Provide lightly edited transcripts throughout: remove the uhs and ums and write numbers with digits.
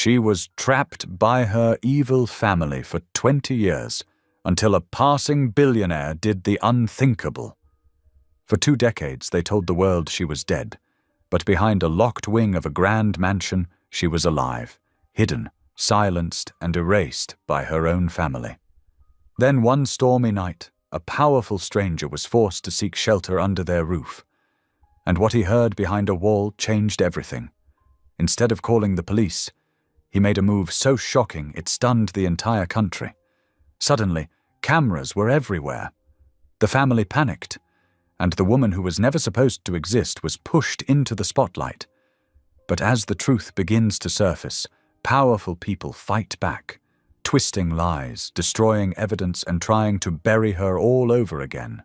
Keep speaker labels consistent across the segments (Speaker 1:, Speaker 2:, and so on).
Speaker 1: She was trapped by her evil family for 20 years until a passing billionaire did the unthinkable. For 2 decades they told the world she was dead, but behind a locked wing of a grand mansion she was alive, hidden, silenced and erased by her own family. Then one stormy night, a powerful stranger was forced to seek shelter under their roof, and what he heard behind a wall changed everything. Instead of calling the police, he made a move so shocking it stunned the entire country. Suddenly, cameras were everywhere. The family panicked, and the woman who was never supposed to exist was pushed into the spotlight. But as the truth begins to surface, powerful people fight back, twisting lies, destroying evidence, and trying to bury her all over again.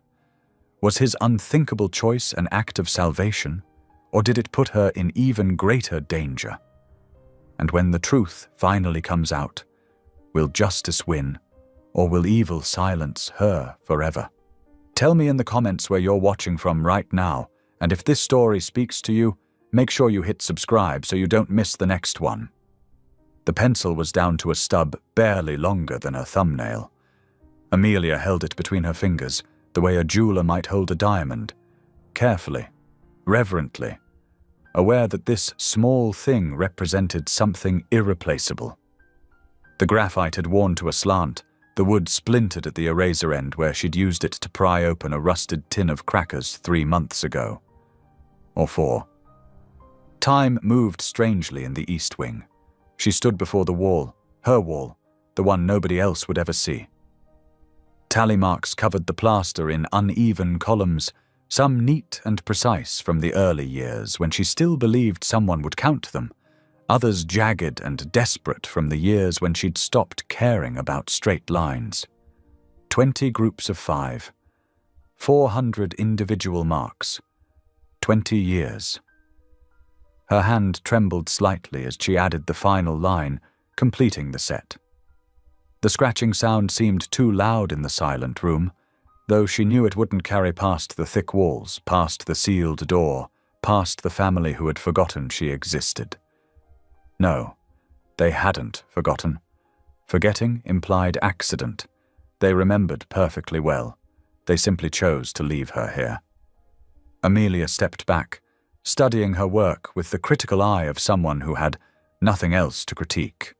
Speaker 1: Was his unthinkable choice an act of salvation, or did it put her in even greater danger? And when the truth finally comes out, will justice win, or will evil silence her forever? Tell me in the comments where you're watching from right now, and if this story speaks to you, make sure you hit subscribe so you don't miss the next one. The pencil was down to a stub barely longer than a thumbnail. Amelia held it between her fingers, the way a jeweler might hold a diamond, carefully, reverently, aware that this small thing represented something irreplaceable. The graphite had worn to a slant, the wood splintered at the eraser end where she'd used it to pry open a rusted tin of crackers 3 months ago. Or 4. Time moved strangely in the east wing. She stood before the wall, her wall, the one nobody else would ever see. Tally marks covered the plaster in uneven columns, some neat and precise from the early years when she still believed someone would count them, others jagged and desperate from the years when she'd stopped caring about straight lines. 20 groups of 5, 400 individual marks, 20 years. Her hand trembled slightly as she added the final line, completing the set. The scratching sound seemed too loud in the silent room, though she knew it wouldn't carry past the thick walls, past the sealed door, past the family who had forgotten she existed. No, they hadn't forgotten. Forgetting implied accident. They remembered perfectly well. They simply chose to leave her here. Amelia stepped back, studying her work with the critical eye of someone who had nothing else to critique.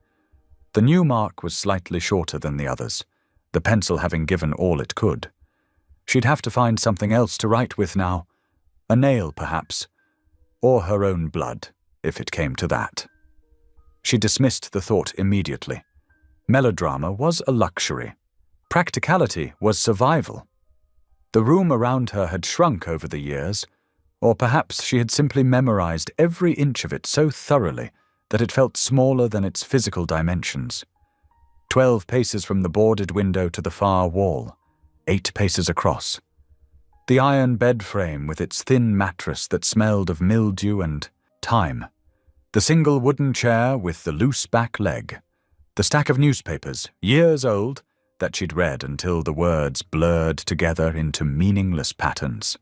Speaker 1: The new mark was slightly shorter than the others, the pencil having given all it could. She'd have to find something else to write with now. A nail, perhaps. Or her own blood, if it came to that. She dismissed the thought immediately. Melodrama was a luxury. Practicality was survival. The room around her had shrunk over the years, or perhaps she had simply memorized every inch of it so thoroughly that it felt smaller than its physical dimensions. 12 paces from the boarded window to the far wall, 8 paces across. The iron bed frame with its thin mattress that smelled of mildew and time. The single wooden chair with the loose back leg. The stack of newspapers, years old, that she'd read until the words blurred together into meaningless patterns.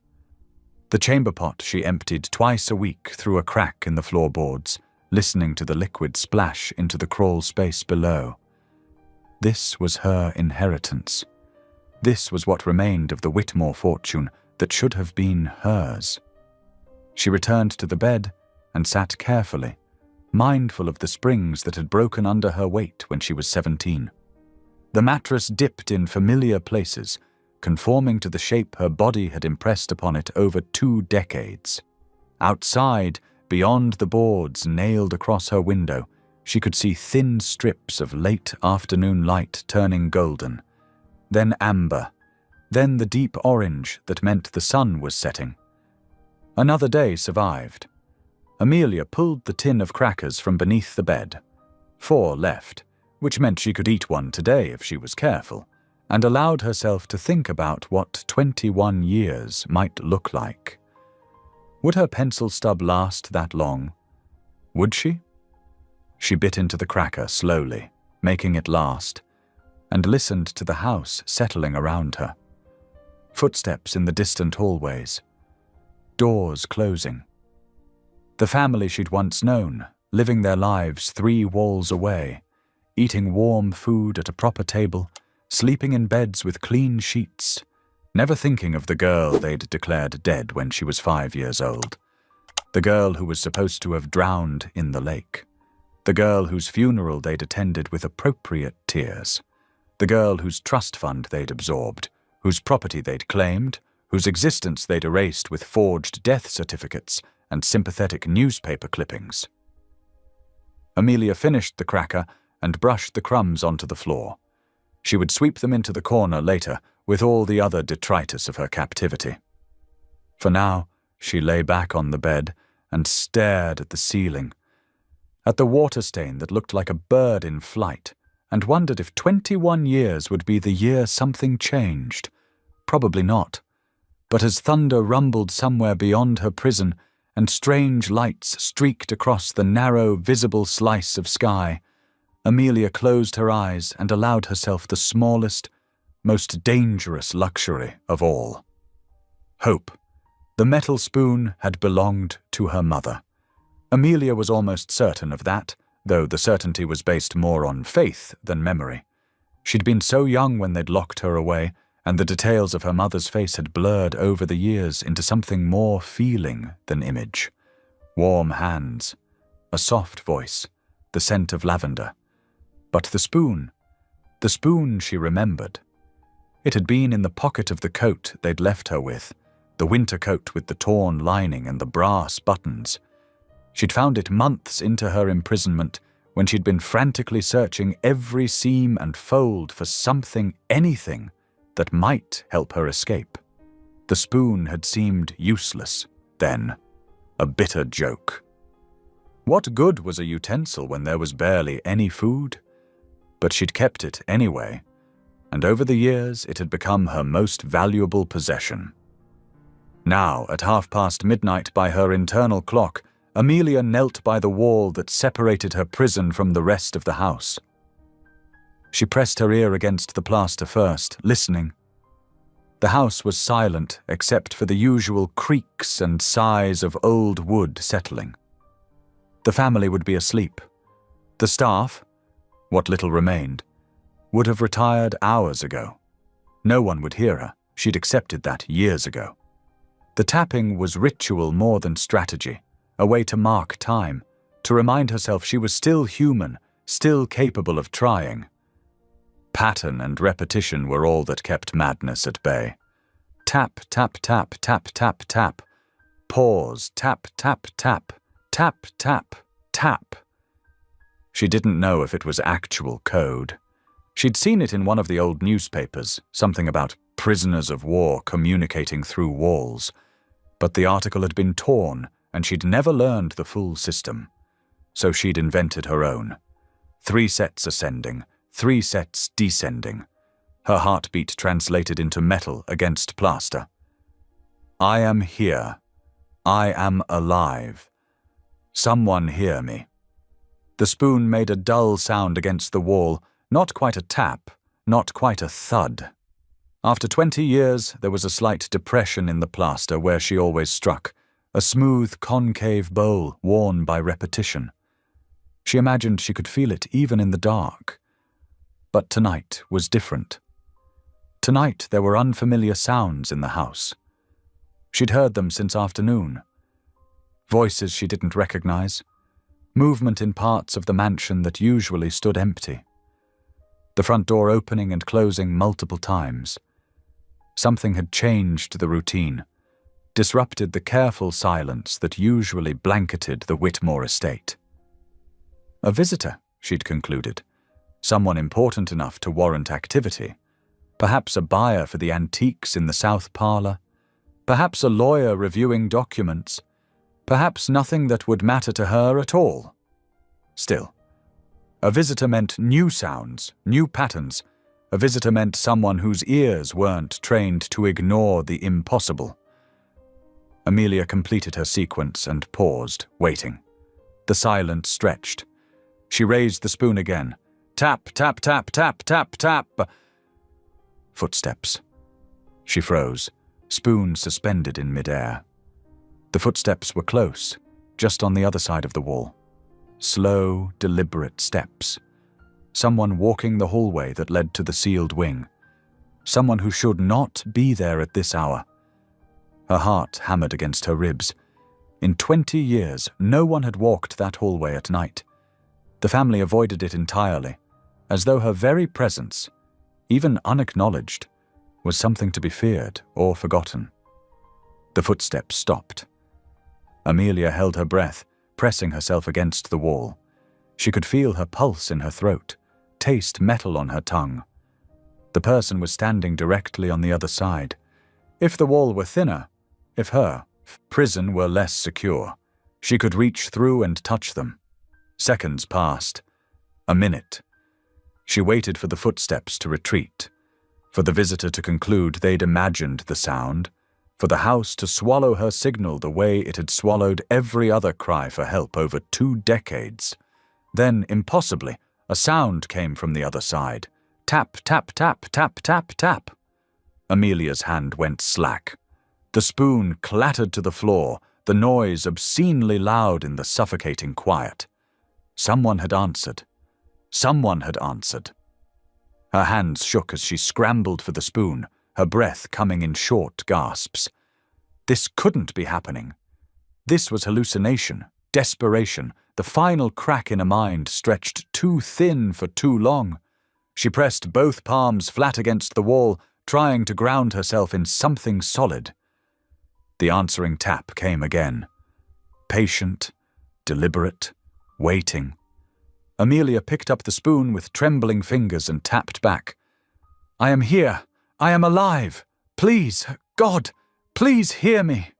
Speaker 1: The chamber pot she emptied twice a week through a crack in the floorboards, listening to the liquid splash into the crawl space below. This was her inheritance. This was what remained of the Whitmore fortune that should have been hers. She returned to the bed and sat carefully, mindful of the springs that had broken under her weight when she was 17. The mattress dipped in familiar places, conforming to the shape her body had impressed upon it over 2 decades. Outside, beyond the boards nailed across her window, she could see thin strips of late afternoon light turning golden, then amber, then the deep orange that meant the sun was setting. Another day survived. Amelia pulled the tin of crackers from beneath the bed. 4 left, which meant she could eat one today if she was careful, and allowed herself to think about what 21 years might look like. Would her pencil stub last that long? Would she? She bit into the cracker slowly, making it last, and listened to the house settling around her. Footsteps in the distant hallways. Doors closing. The family she'd once known, living their lives 3 walls away, eating warm food at a proper table, sleeping in beds with clean sheets, never thinking of the girl they'd declared dead when she was 5 years old, the girl who was supposed to have drowned in the lake, the girl whose funeral they'd attended with appropriate tears, the girl whose trust fund they'd absorbed, whose property they'd claimed, whose existence they'd erased with forged death certificates and sympathetic newspaper clippings. Amelia finished the cracker and brushed the crumbs onto the floor. She would sweep them into the corner later with all the other detritus of her captivity. For now, she lay back on the bed and stared at the ceiling, at the water stain that looked like a bird in flight, and wondered if 21 years would be the year something changed. Probably not. But as thunder rumbled somewhere beyond her prison and strange lights streaked across the narrow, visible slice of sky, Amelia closed her eyes and allowed herself the smallest, most dangerous luxury of all. Hope. The metal spoon had belonged to her mother. Amelia was almost certain of that, though the certainty was based more on faith than memory. She'd been so young when they'd locked her away, and the details of her mother's face had blurred over the years into something more feeling than image. Warm hands, a soft voice, the scent of lavender. But the spoon she remembered. It had been in the pocket of the coat they'd left her with, the winter coat with the torn lining and the brass buttons. She'd found it months into her imprisonment, when she'd been frantically searching every seam and fold for something, anything, that might help her escape. The spoon had seemed useless, then, a bitter joke. What good was a utensil when there was barely any food? But she'd kept it anyway, and over the years it had become her most valuable possession. Now, at midnight by her internal clock, Amelia knelt by the wall that separated her prison from the rest of the house. She pressed her ear against the plaster first, listening. The house was silent except for the usual creaks and sighs of old wood settling. The family would be asleep. The staff, what little remained, would have retired hours ago. No one would hear her. She'd accepted that years ago. The tapping was ritual more than strategy, a way to mark time, to remind herself she was still human, still capable of trying. Pattern and repetition were all that kept madness at bay. Tap, tap, tap, tap, tap, tap. Pause, tap, tap, tap, tap, tap, tap. She didn't know if it was actual code. She'd seen it in one of the old newspapers, something about prisoners of war communicating through walls. But the article had been torn, and she'd never learned the full system. So she'd invented her own. 3 sets ascending, 3 sets descending. Her heartbeat translated into metal against plaster. I am here. I am alive. Someone hear me. The spoon made a dull sound against the wall, not quite a tap, not quite a thud. After 20 years, there was a slight depression in the plaster where she always struck, a smooth concave bowl worn by repetition. She imagined she could feel it even in the dark. But tonight was different. Tonight there were unfamiliar sounds in the house. She'd heard them since afternoon. Voices she didn't recognize. Movement in parts of the mansion that usually stood empty. The front door opening and closing multiple times. Something had changed the routine, disrupted the careful silence that usually blanketed the Whitmore estate. A visitor, she'd concluded. Someone important enough to warrant activity. Perhaps a buyer for the antiques in the south parlor. Perhaps a lawyer reviewing documents. Perhaps nothing that would matter to her at all. Still, a visitor meant new sounds, new patterns. A visitor meant someone whose ears weren't trained to ignore the impossible. Amelia completed her sequence and paused, waiting. The silence stretched. She raised the spoon again. Tap, tap, tap, tap, tap, tap. Footsteps. She froze, spoon suspended in midair. The footsteps were close, just on the other side of the wall. slow, deliberate steps. Someone walking the hallway that led to the sealed wing. Someone who should not be there at this hour. Her heart hammered against her ribs. In 20 years, no one had walked that hallway at night. The family avoided it entirely, as though her very presence, even unacknowledged, was something to be feared or forgotten. The footsteps stopped. Amelia held her breath, pressing herself against the wall. She could feel her pulse in her throat, taste metal on her tongue. The person was standing directly on the other side. If the wall were thinner, if her prison were less secure, she could reach through and touch them. Seconds passed. A minute. She waited for the footsteps to retreat, for the visitor to conclude they'd imagined the sound, for the house to swallow her signal the way it had swallowed every other cry for help over 2 decades. Then, impossibly, a sound came from the other side. Tap, tap, tap, tap, tap, tap. Amelia's hand went slack. The spoon clattered to the floor, the noise obscenely loud in the suffocating quiet. Someone had answered. Someone had answered. Her hands shook as she scrambled for the spoon, her breath coming in short gasps. This couldn't be happening. This was hallucination, desperation, the final crack in a mind stretched too thin for too long. She pressed both palms flat against the wall, trying to ground herself in something solid. The answering tap came again. Patient, deliberate, waiting. Amelia picked up the spoon with trembling fingers and tapped back. "I am here. I am alive. Please, God, please hear me."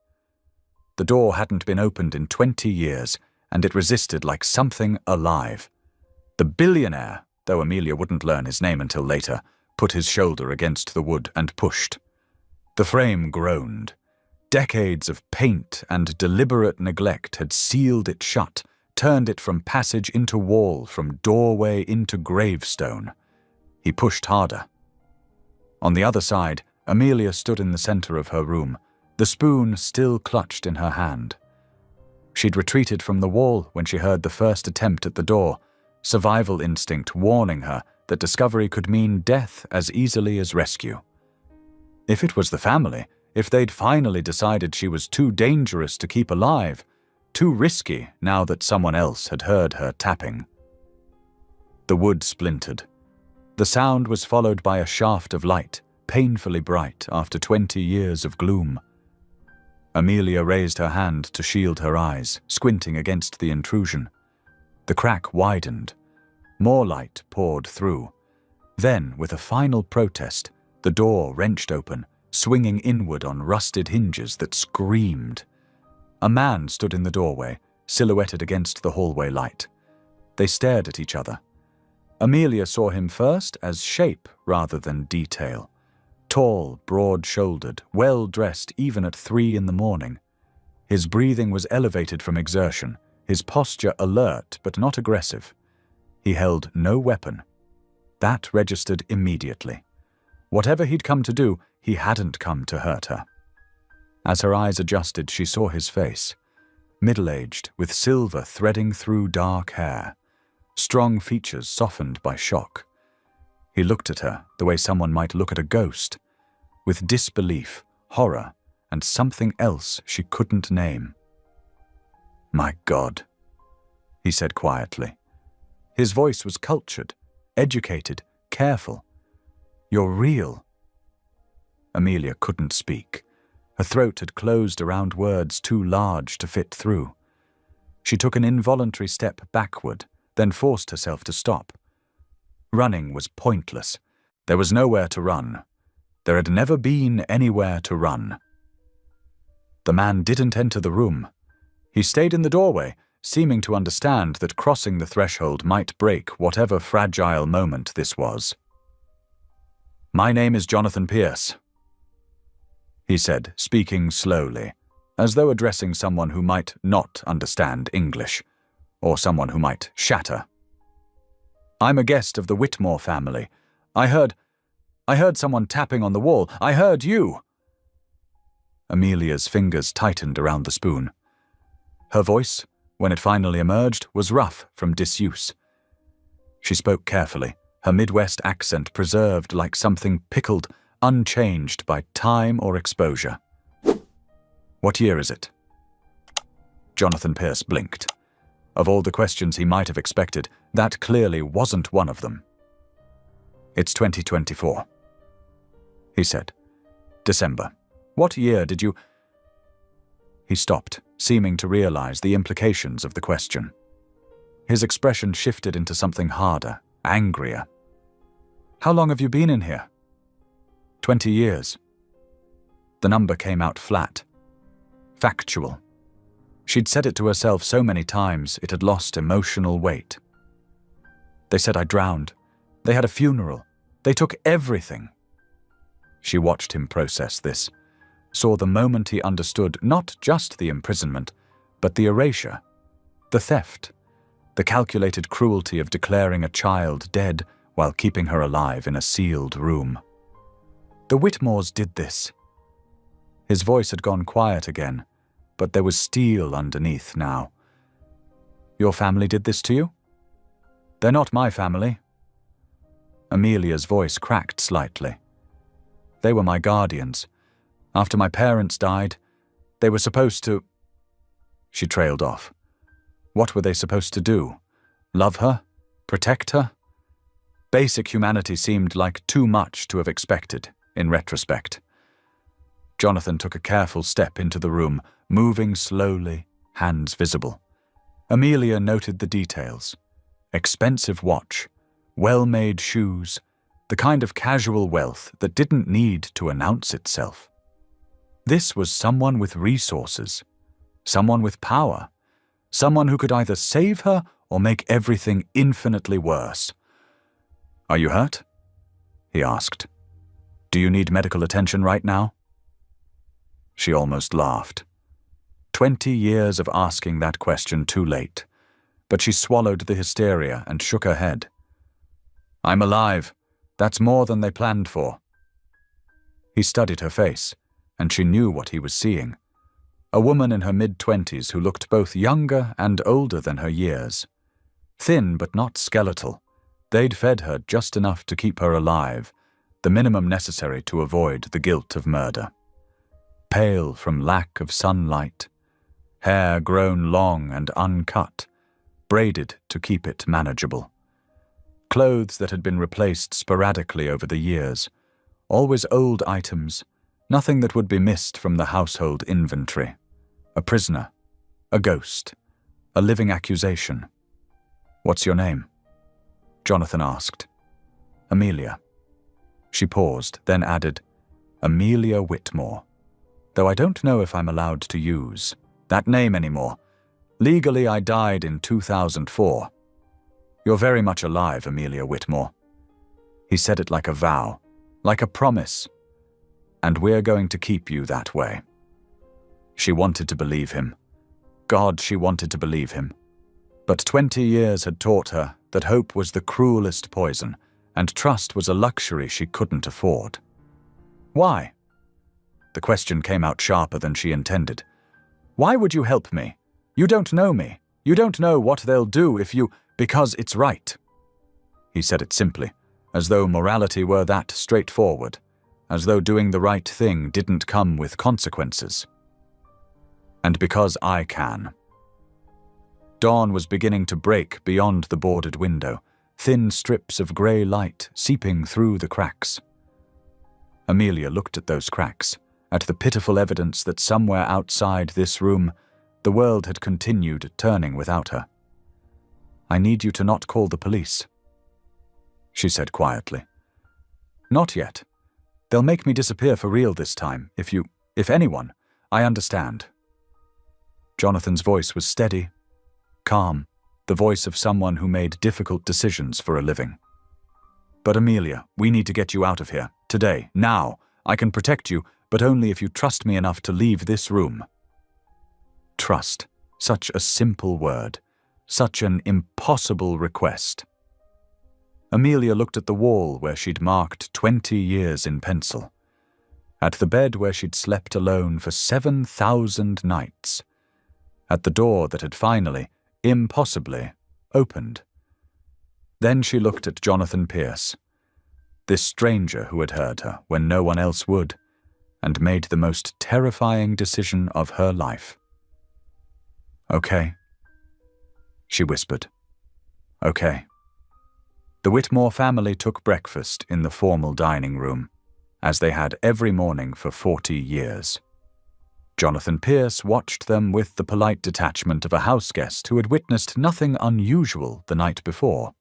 Speaker 1: The door hadn't been opened in 20 years, and it resisted like something alive. The billionaire, though Amelia wouldn't learn his name until later, put his shoulder against the wood and pushed. The frame groaned. Decades of paint and deliberate neglect had sealed it shut, turned it from passage into wall, from doorway into gravestone. He pushed harder. On the other side, Amelia stood in the center of her room, the spoon still clutched in her hand. She'd retreated from the wall when she heard the first attempt at the door, survival instinct warning her that discovery could mean death as easily as rescue. If it was the family, if they'd finally decided she was too dangerous to keep alive, too risky now that someone else had heard her tapping. The wood splintered. The sound was followed by a shaft of light, painfully bright after 20 years of gloom. Amelia raised her hand to shield her eyes, squinting against the intrusion. The crack widened. More light poured through. Then, with a final protest, the door wrenched open, swinging inward on rusted hinges that screamed. A man stood in the doorway, silhouetted against the hallway light. They stared at each other. Amelia saw him first as shape rather than detail. Tall, broad-shouldered, well-dressed even at 3 in the morning. His breathing was elevated from exertion, his posture alert but not aggressive. He held no weapon. That registered immediately. Whatever he'd come to do, he hadn't come to hurt her. As her eyes adjusted, she saw his face. Middle-aged, with silver threading through dark hair. Strong features softened by shock. He looked at her the way someone might look at a ghost, with disbelief, horror, and something else she couldn't name. "My God," he said quietly. His voice was cultured, educated, careful. "You're real." Amelia couldn't speak. Her throat had closed around words too large to fit through. She took an involuntary step backward, then forced herself to stop. Running was pointless. There was nowhere to run. There had never been anywhere to run. The man didn't enter the room. He stayed in the doorway, seeming to understand that crossing the threshold might break whatever fragile moment this was. "My name is Jonathan Pierce," he said, speaking slowly, as though addressing someone who might not understand English, or someone who might shatter. "I'm a guest of the Whitmore family. I heard someone tapping on the wall. I heard you." Amelia's fingers tightened around the spoon. Her voice when it finally emerged, was rough from disuse. She spoke carefully, her Midwest accent preserved like something pickled, unchanged by time or exposure. "What year is it?" Jonathan Pierce blinked. Of all the questions he might have expected, that clearly wasn't one of them. "It's 2024. He said. "December. What year did you—" He stopped, seeming to realize the implications of the question. His expression shifted into something harder, angrier. "How long have you been in here?" 20 years. The number came out flat. Factual. She'd said it to herself so many times it had lost emotional weight. "They said I drowned. They had a funeral. They took everything." She watched him process this, saw the moment he understood not just the imprisonment, but the erasure, the theft, the calculated cruelty of declaring a child dead while keeping her alive in a sealed room. "The Whitmores did this." His voice had gone quiet again, but there was steel underneath now. "Your family did this to you?" "They're not my family." Amelia's voice cracked slightly. "They were my guardians. After my parents died, they were supposed to—" She trailed off. What were they supposed to do? Love her? Protect her? Basic humanity seemed like too much to have expected, in retrospect. Jonathan took a careful step into the room, moving slowly, hands visible. Amelia noted the details. Expensive watch, well-made shoes, the kind of casual wealth that didn't need to announce itself. This was someone with resources, someone with power, someone who could either save her or make everything infinitely worse. "Are you hurt?" he asked. "Do you need medical attention right now?" She almost laughed. 20 years of asking that question too late, but she swallowed the hysteria and shook her head. "I'm alive. That's more than they planned for." He studied her face, and she knew what he was seeing. A woman in her mid-20s who looked both younger and older than her years. Thin but not skeletal, they'd fed her just enough to keep her alive, the minimum necessary to avoid the guilt of murder. Pale from lack of sunlight, hair grown long and uncut, braided to keep it manageable. Clothes that had been replaced sporadically over the years, always old items, nothing that would be missed from the household inventory. A prisoner, a ghost, a living accusation. "What's your name?" Jonathan asked. "Amelia." She paused, then added, "Amelia Whitmore. Though I don't know if I'm allowed to use that name anymore. Legally, I died in 2004. You're very much alive, Amelia Whitmore." He said it like a vow, like a promise. "And we're going to keep you that way." She wanted to believe him. God, she wanted to believe him. But 20 years had taught her that hope was the cruelest poison, and trust was a luxury she couldn't afford. "Why?" The question came out sharper than she intended. "Why would you help me? You don't know me. You don't know what they'll do if you— because it's right." He said it simply, as though morality were that straightforward, as though doing the right thing didn't come with consequences. "And because I can." Dawn was beginning to break beyond the boarded window, thin strips of grey light seeping through the cracks. Amelia looked at those cracks, at the pitiful evidence that somewhere outside this room, the world had continued turning without her. "I need you to not call the police," she said quietly. "Not yet. They'll make me disappear for real this time, if anyone. I understand." Jonathan's voice was steady, calm, the voice of someone who made difficult decisions for a living. "But Amelia, we need to get you out of here, today, now. I can protect you, but only if you trust me enough to leave this room." Trust, such a simple word, such an impossible request. Amelia looked at the wall where she'd marked 20 years in pencil, at the bed where she'd slept alone for 7,000 nights, at the door that had finally, impossibly, opened. Then she looked at Jonathan Pierce, this stranger who had heard her when no one else would, and made the most terrifying decision of her life. "Okay," she whispered. "Okay." The Whitmore family took breakfast in the formal dining room, as they had every morning for 40 years. Jonathan Pierce watched them with the polite detachment of a houseguest who had witnessed nothing unusual the night before.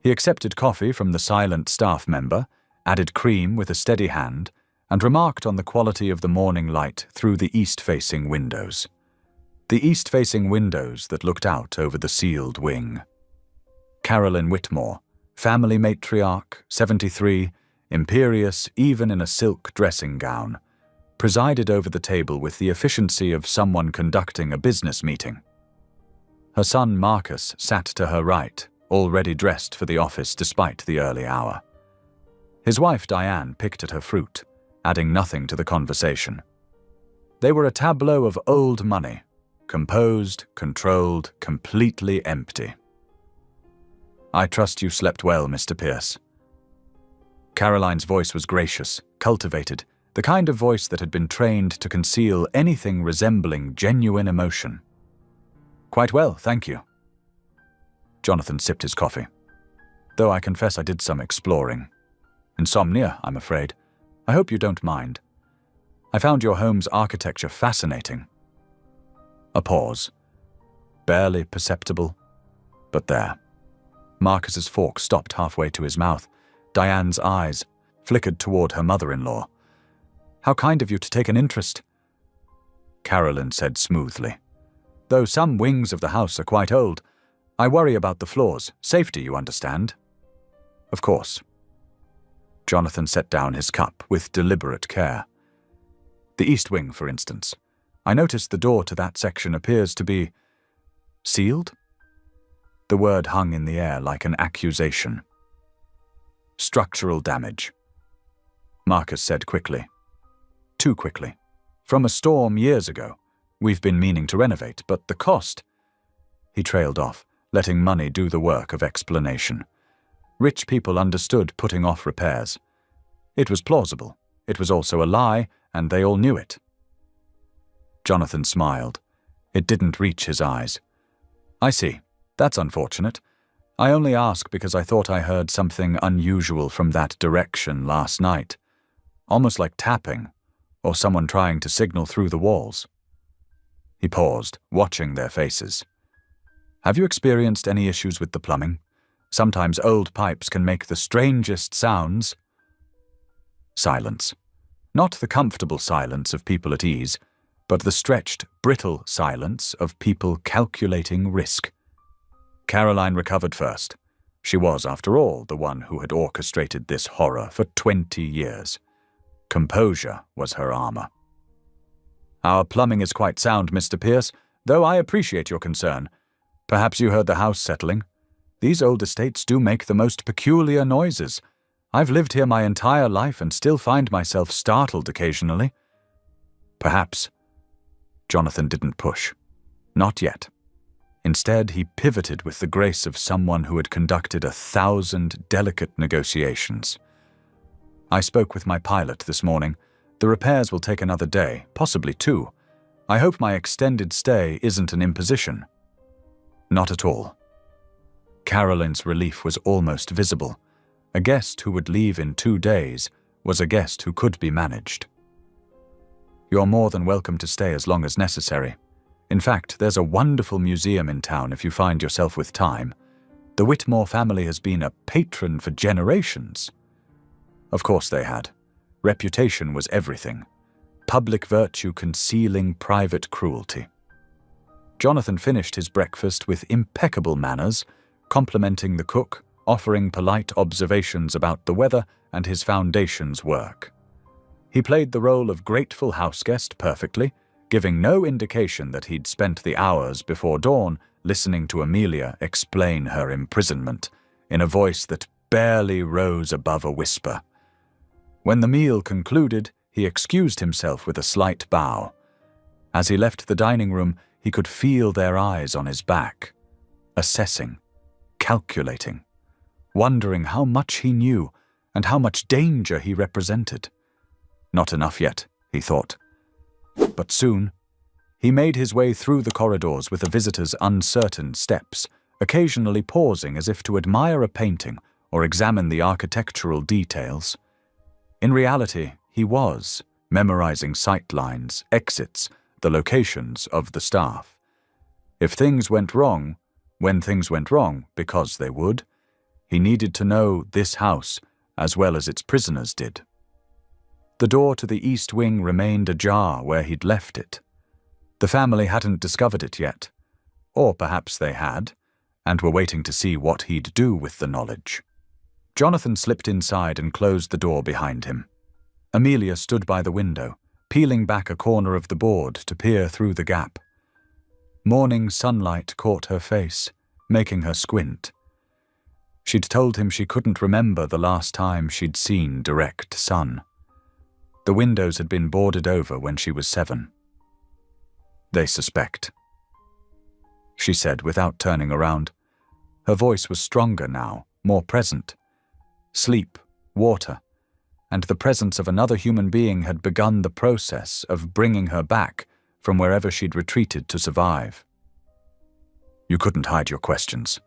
Speaker 1: He accepted coffee from the silent staff member, added cream with a steady hand, and remarked on the quality of the morning light through the east-facing windows. The east-facing windows that looked out over the sealed wing. Carolyn Whitmore, family matriarch, 73, imperious even in a silk dressing gown, presided over the table with the efficiency of someone conducting a business meeting. Her son Marcus sat to her right, already dressed for the office despite the early hour. His wife Diane picked at her fruit, adding nothing to the conversation. They were a tableau of old money, composed, controlled, completely empty. "I trust you slept well, Mr. Pierce." Caroline's voice was gracious, cultivated, the kind of voice that had been trained to conceal anything resembling genuine emotion. "Quite well, thank you." Jonathan sipped his coffee. "Though I confess I did some exploring. Insomnia, I'm afraid. I hope you don't mind. I found your home's architecture fascinating." A pause. Barely perceptible, but there. Marcus's fork stopped halfway to his mouth. Diane's eyes flickered toward her mother-in-law. "How kind of you to take an interest." Carolyn said smoothly, "Though some wings of the house are quite old, I worry about the floors. Safety, you understand." "Of course." Jonathan set down his cup with deliberate care. "The east wing, for instance. I noticed the door to that section appears to be sealed?" The word hung in the air like an accusation. "Structural damage," Marcus said quickly. "Too quickly. From a storm years ago. We've been meaning to renovate, but the cost—" He trailed off, letting money do the work of explanation. Rich people understood putting off repairs. It was plausible. It was also a lie, and they all knew it. Jonathan smiled. It didn't reach his eyes. "I see. That's unfortunate. I only ask because I thought I heard something unusual from that direction last night. Almost like tapping, or someone trying to signal through the walls." He paused, watching their faces. "Have you experienced any issues with the plumbing? Sometimes old pipes can make the strangest sounds." Silence. Not the comfortable silence of people at ease, but the stretched, brittle silence of people calculating risk. Caroline recovered first. She was, after all, the one who had orchestrated this horror for 20 years. Composure was her armor. "Our plumbing is quite sound, Mr. Pierce, though I appreciate your concern. Perhaps you heard the house settling. These old estates do make the most peculiar noises. I've lived here my entire life and still find myself startled occasionally." "Perhaps." Jonathan didn't push. Not yet. Instead, he pivoted with the grace of someone who had conducted 1,000 delicate negotiations. "I spoke with my pilot this morning. The repairs will take another day, possibly 2. I hope my extended stay isn't an imposition." "Not at all." Carolyn's relief was almost visible. A guest who would leave in 2 days was a guest who could be managed. "You're more than welcome to stay as long as necessary. In fact, there's a wonderful museum in town if you find yourself with time. The Whitmore family has been a patron for generations." Of course they had. Reputation was everything. Public virtue concealing private cruelty. Jonathan finished his breakfast with impeccable manners, complimenting the cook, offering polite observations about the weather and his foundation's work. He played the role of grateful houseguest perfectly, giving no indication that he'd spent the hours before dawn listening to Amelia explain her imprisonment, in a voice that barely rose above a whisper. When the meal concluded, he excused himself with a slight bow. As he left the dining room, he could feel their eyes on his back, assessing, calculating, wondering how much he knew and how much danger he represented. Not enough yet, he thought. But soon, he made his way through the corridors with the visitor's uncertain steps, occasionally pausing as if to admire a painting or examine the architectural details. In reality, he was memorizing sight lines, exits, the locations of the staff. If things went wrong, when things went wrong, because they would, he needed to know this house as well as its prisoners did. The door to the east wing remained ajar where he'd left it. The family hadn't discovered it yet, or perhaps they had, and were waiting to see what he'd do with the knowledge. Jonathan slipped inside and closed the door behind him. Amelia stood by the window, peeling back a corner of the board to peer through the gap. Morning sunlight caught her face, making her squint. She'd told him she couldn't remember the last time she'd seen direct sun. The windows had been boarded over when she was 7. "They suspect," she said without turning around. Her voice was stronger now, more present. Sleep, water, and the presence of another human being had begun the process of bringing her back from wherever she'd retreated to survive. "You couldn't hide your questions.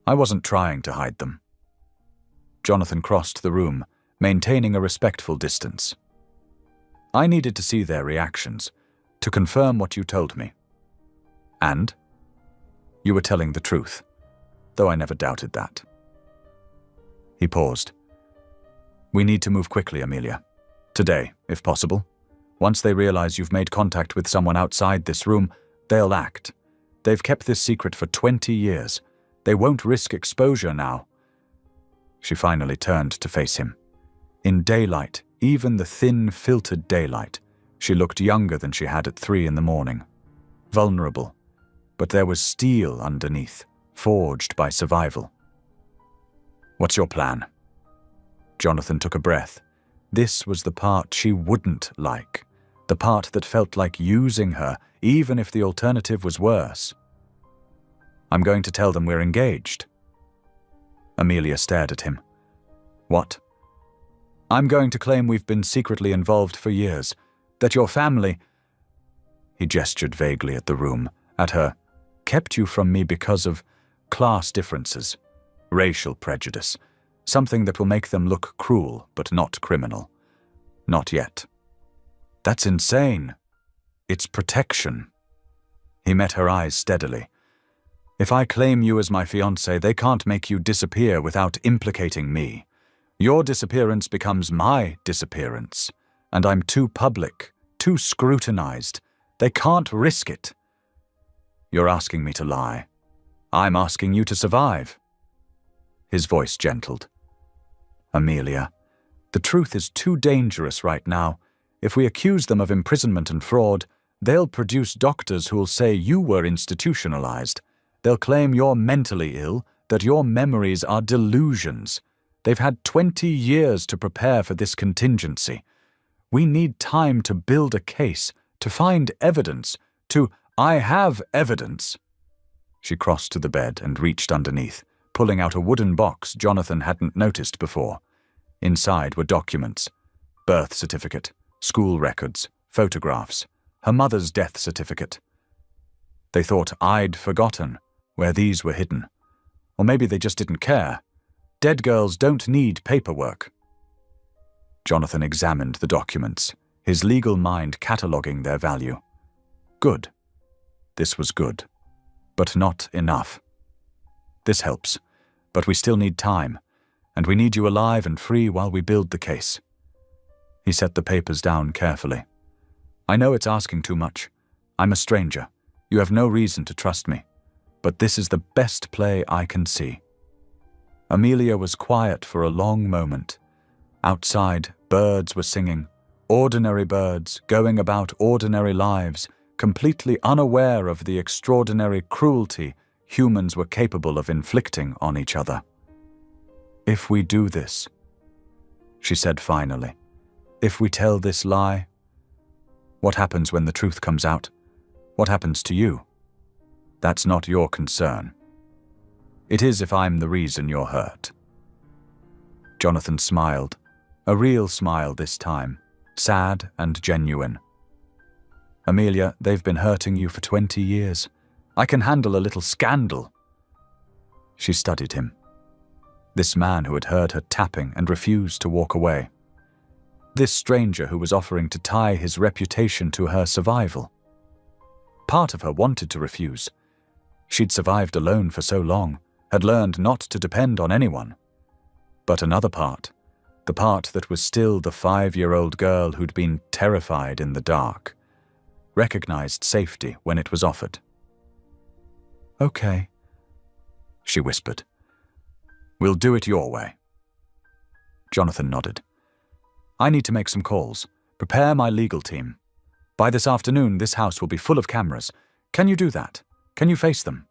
Speaker 1: I wasn't trying to hide them." Jonathan crossed the room, maintaining a respectful distance. "I needed to see their reactions, to confirm what you told me. And you were telling the truth, though I never doubted that." He paused. "We need to move quickly, Amelia. Today, if possible. Once they realize you've made contact with someone outside this room, they'll act. They've kept this secret for 20 years. They won't risk exposure now." She finally turned to face him. In daylight, even the thin, filtered daylight, she looked younger than she had at 3 in the morning. Vulnerable, but there was steel underneath, forged by survival. "What's your plan?" Jonathan took a breath. This was the part she wouldn't like, the part that felt like using her, even if the alternative was worse. "I'm going to tell them we're engaged." Amelia stared at him. "What?" "I'm going to claim we've been secretly involved for years, that your family—" He gestured vaguely at the room, at her, "kept you from me because of class differences, racial prejudice, something that will make them look cruel but not criminal. Not yet." "That's insane. It's protection." He met her eyes steadily. "If I claim you as my fiancé, they can't make you disappear without implicating me. Your disappearance becomes my disappearance, and I'm too public, too scrutinized. They can't risk it." "You're asking me to lie. I'm asking you to survive." His voice gentled. "Amelia, the truth is too dangerous right now. If we accuse them of imprisonment and fraud, they'll produce doctors who'll say you were institutionalized. They'll claim you're mentally ill, that your memories are delusions. They've had 20 years to prepare for this contingency. We need time to build a case, to find evidence, I have evidence." She crossed to the bed and reached underneath, pulling out a wooden box Jonathan hadn't noticed before. Inside were documents: birth certificate, school records, photographs, her mother's death certificate. They thought I'd forgotten where these were hidden. Or maybe they just didn't care. Dead girls don't need paperwork. Jonathan examined the documents, his legal mind cataloguing their value. Good. This was good. But not enough. "This helps, but we still need time, and we need you alive and free while we build the case." He set the papers down carefully. "I know it's asking too much. I'm a stranger. You have no reason to trust me. But this is the best play I can see." Amelia was quiet for a long moment. Outside, birds were singing. Ordinary birds, going about ordinary lives, completely unaware of the extraordinary cruelty humans were capable of inflicting on each other. "If we do this," she said finally, "if we tell this lie, what happens when the truth comes out? What happens to you? That's not your concern. It is if I'm the reason you're hurt." Jonathan smiled, a real smile this time, sad and genuine. "Amelia, they've been hurting you for 20 years. I can handle a little scandal." She studied him. This man who had heard her tapping and refused to walk away. This stranger who was offering to tie his reputation to her survival. Part of her wanted to refuse. She'd survived alone for so long, had learned not to depend on anyone. But another part, the part that was still the 5-year-old girl who'd been terrified in the dark, recognized safety when it was offered. "Okay," she whispered. "We'll do it your way." Jonathan nodded. "I need to make some calls. Prepare my legal team. By this afternoon, this house will be full of cameras. Can you do that? Can you face them?"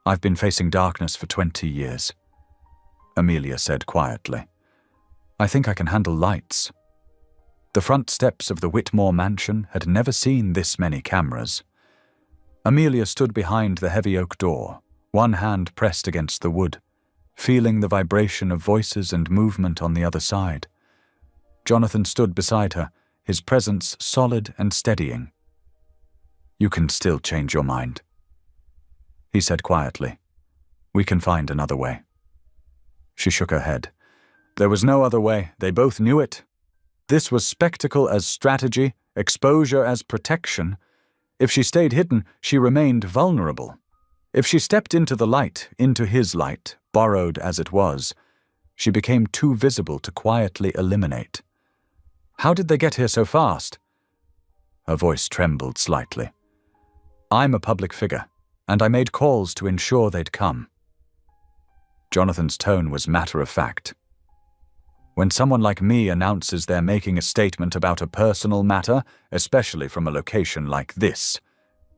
Speaker 1: "I've been facing darkness for 20 years," Amelia said quietly. "I think I can handle lights." The front steps of the Whitmore mansion had never seen this many cameras. Amelia stood behind the heavy oak door, one hand pressed against the wood, feeling the vibration of voices and movement on the other side. Jonathan stood beside her, his presence solid and steadying. "You can still change your mind," he said quietly. "We can find another way." She shook her head. There was no other way. They both knew it. This was spectacle as strategy, exposure as protection. If she stayed hidden, she remained vulnerable. If she stepped into the light, into his light, borrowed as it was, she became too visible to quietly eliminate. "How did they get here so fast?" Her voice trembled slightly. "I'm a public figure, and I made calls to ensure they'd come." Jonathan's tone was matter-of-fact. "When someone like me announces they're making a statement about a personal matter, especially from a location like this,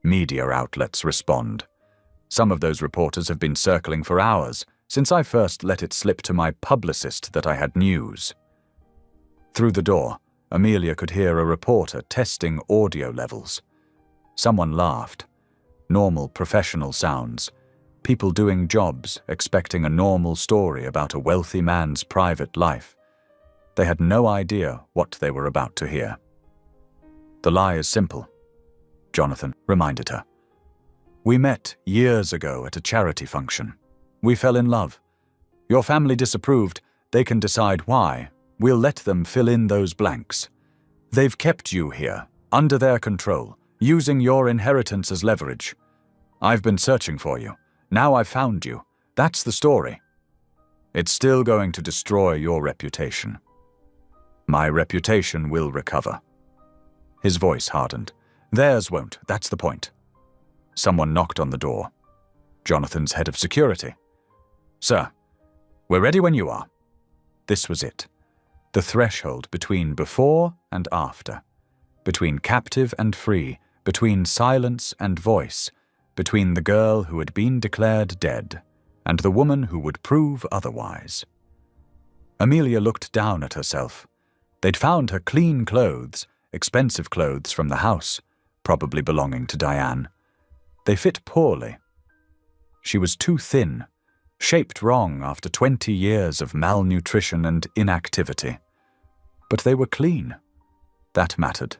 Speaker 1: media outlets respond. Some of those reporters have been circling for hours, since I first let it slip to my publicist that I had news." Through the door, Amelia could hear a reporter testing audio levels. Someone laughed. Normal, professional sounds. People doing jobs, expecting a normal story about a wealthy man's private life. They had no idea what they were about to hear. "The lie is simple," Jonathan reminded her. "We met years ago at a charity function. We fell in love. Your family disapproved. They can decide why. We'll let them fill in those blanks. They've kept you here, under their control, using your inheritance as leverage. I've been searching for you. Now I've found you. That's the story. It's still going to destroy your reputation. My reputation will recover." His voice hardened. "Theirs won't, that's the point." Someone knocked on the door. Jonathan's head of security. "Sir, we're ready when you are." This was it. The threshold between before and after. Between captive and free. Between silence and voice. Between the girl who had been declared dead and the woman who would prove otherwise. Amelia looked down at herself. They'd found her clean clothes, expensive clothes from the house, probably belonging to Diane. They fit poorly. She was too thin, shaped wrong after 20 years of malnutrition and inactivity. But they were clean. That mattered.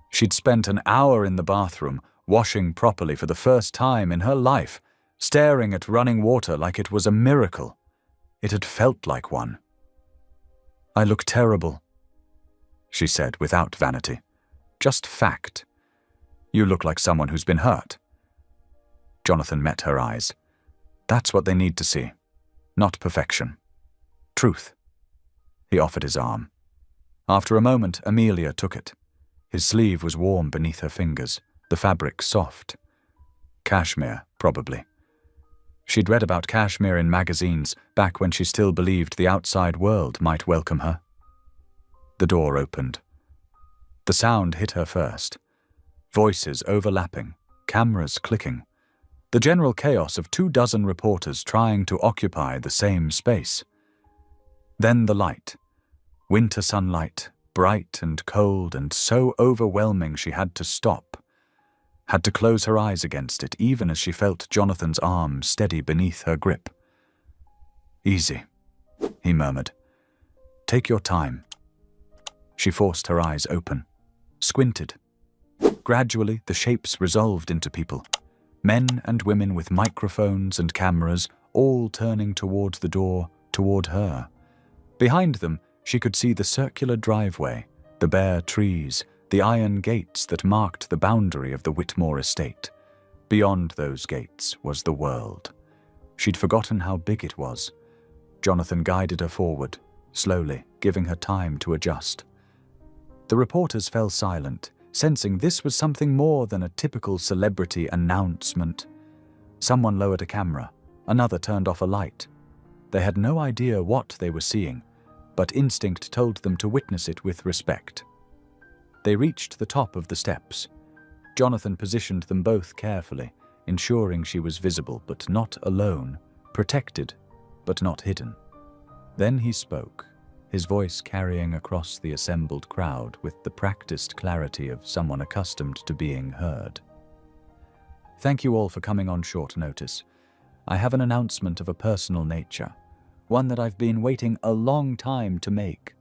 Speaker 1: She'd spent an hour in the bathroom, washing properly for the first time in her life, staring at running water like it was a miracle. It had felt like one. "I look terrible," she said without vanity. Just fact. "You look like someone who's been hurt." Jonathan met her eyes. That's what they need to see. Not perfection. Truth. He offered his arm. After a moment, Amelia took it. His sleeve was warm beneath her fingers, the fabric soft. Cashmere, probably. She'd read about cashmere in magazines back when she still believed the outside world might welcome her. The door opened. The sound hit her first. Voices overlapping, cameras clicking. The general chaos of 24 reporters trying to occupy the same space. Then the light. Winter sunlight, bright and cold and so overwhelming she had to stop. had to close her eyes against it, even as she felt Jonathan's arm steady beneath her grip. "Easy," he murmured. "Take your time." She forced her eyes open, squinted. Gradually, the shapes resolved into people. Men and women with microphones and cameras, all turning toward the door, toward her. Behind them, she could see the circular driveway, the bare trees, the iron gates that marked the boundary of the Whitmore estate. Beyond those gates was the world. She'd forgotten how big it was. Jonathan guided her forward, slowly, giving her time to adjust. The reporters fell silent, sensing this was something more than a typical celebrity announcement. Someone lowered a camera, another turned off a light. They had no idea what they were seeing, but instinct told them to witness it with respect. They reached the top of the steps. Jonathan positioned them both carefully, ensuring she was visible but not alone, protected but not hidden. Then he spoke, his voice carrying across the assembled crowd with the practiced clarity of someone accustomed to being heard. "Thank you all for coming on short notice. I have an announcement of a personal nature, one that I've been waiting a long time to make."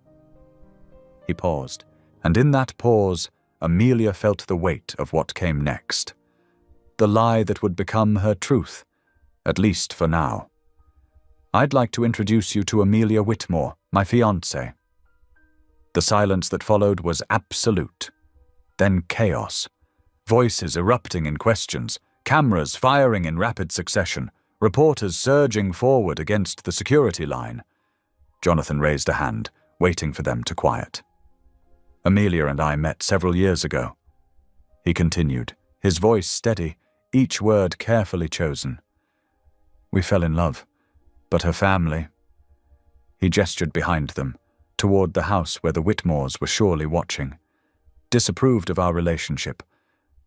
Speaker 1: He paused, and in that pause, Amelia felt the weight of what came next. The lie that would become her truth, at least for now. "I'd like to introduce you to Amelia Whitmore, my fiancée." The silence that followed was absolute. Then chaos. Voices erupting in questions, cameras firing in rapid succession, reporters surging forward against the security line. Jonathan raised a hand, waiting for them to quiet. "Amelia and I met several years ago," he continued, his voice steady, each word carefully chosen. "We fell in love, but her family—" He gestured behind them, toward the house where the Whitmores were surely watching. "Disapproved of our relationship.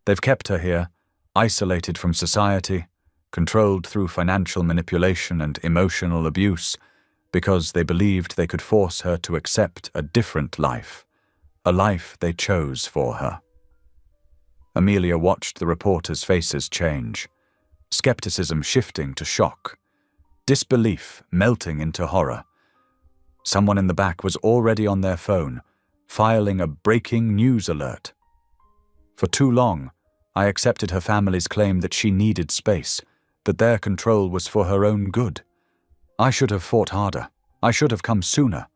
Speaker 1: They've kept her here, isolated from society, controlled through financial manipulation and emotional abuse, because they believed they could force her to accept a different life, a life they chose for her." Amelia watched the reporters' faces change, skepticism shifting to shock, disbelief melting into horror. Someone in the back was already on their phone, filing a breaking news alert. "For too long, I accepted her family's claim that she needed space, that their control was for her own good. I should have fought harder. I should have come sooner.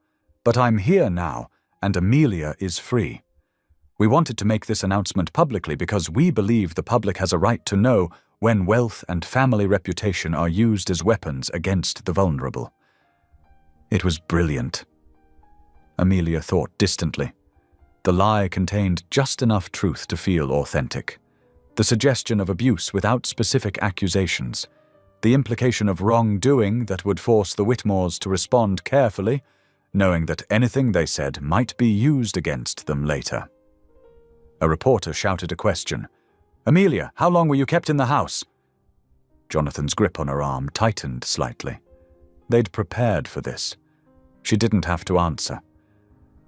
Speaker 1: But I'm here now, and Amelia is free. We wanted to make this announcement publicly because we believe the public has a right to know when wealth and family reputation are used as weapons against the vulnerable." It was brilliant. Amelia thought distantly. The lie contained just enough truth to feel authentic. The suggestion of abuse without specific accusations. The implication of wrongdoing that would force the Whitmores to respond carefully, knowing that anything they said might be used against them later. A reporter shouted a question. "Amelia, how long were you kept in the house?" Jonathan's grip on her arm tightened slightly. They'd prepared for this. She didn't have to answer.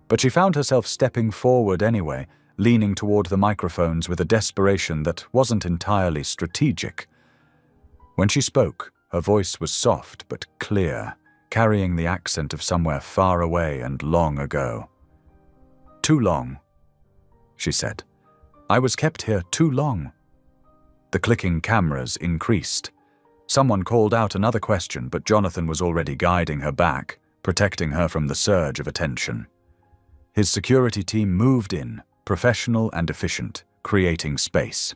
Speaker 1: But she found herself stepping forward anyway, leaning toward the microphones with a desperation that wasn't entirely strategic. When she spoke, her voice was soft but clear, carrying the accent of somewhere far away and long ago. "Too long," she said. "I was kept here too long." The clicking cameras increased. Someone called out another question, but Jonathan was already guiding her back, protecting her from the surge of attention. His security team moved in, professional and efficient, creating space.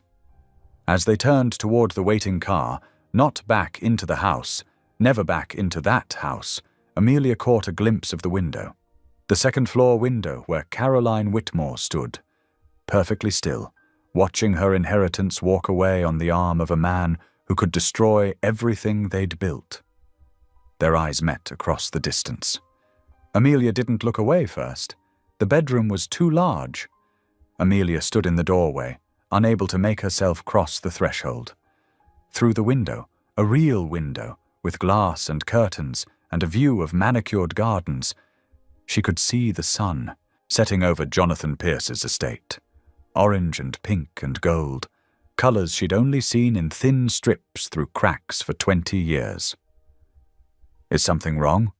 Speaker 1: As they turned toward the waiting car, not back into the house, never back into that house, Amelia caught a glimpse of the window. The second-floor window where Caroline Whitmore stood, perfectly still, watching her inheritance walk away on the arm of a man who could destroy everything they'd built. Their eyes met across the distance. Amelia didn't look away first. The bedroom was too large. Amelia stood in the doorway, unable to make herself cross the threshold. Through the window, a real window, with glass and curtains and a view of manicured gardens, she could see the sun setting over Jonathan Pierce's estate. Orange and pink and gold, colors she'd only seen in thin strips through cracks for 20 years. Is something wrong?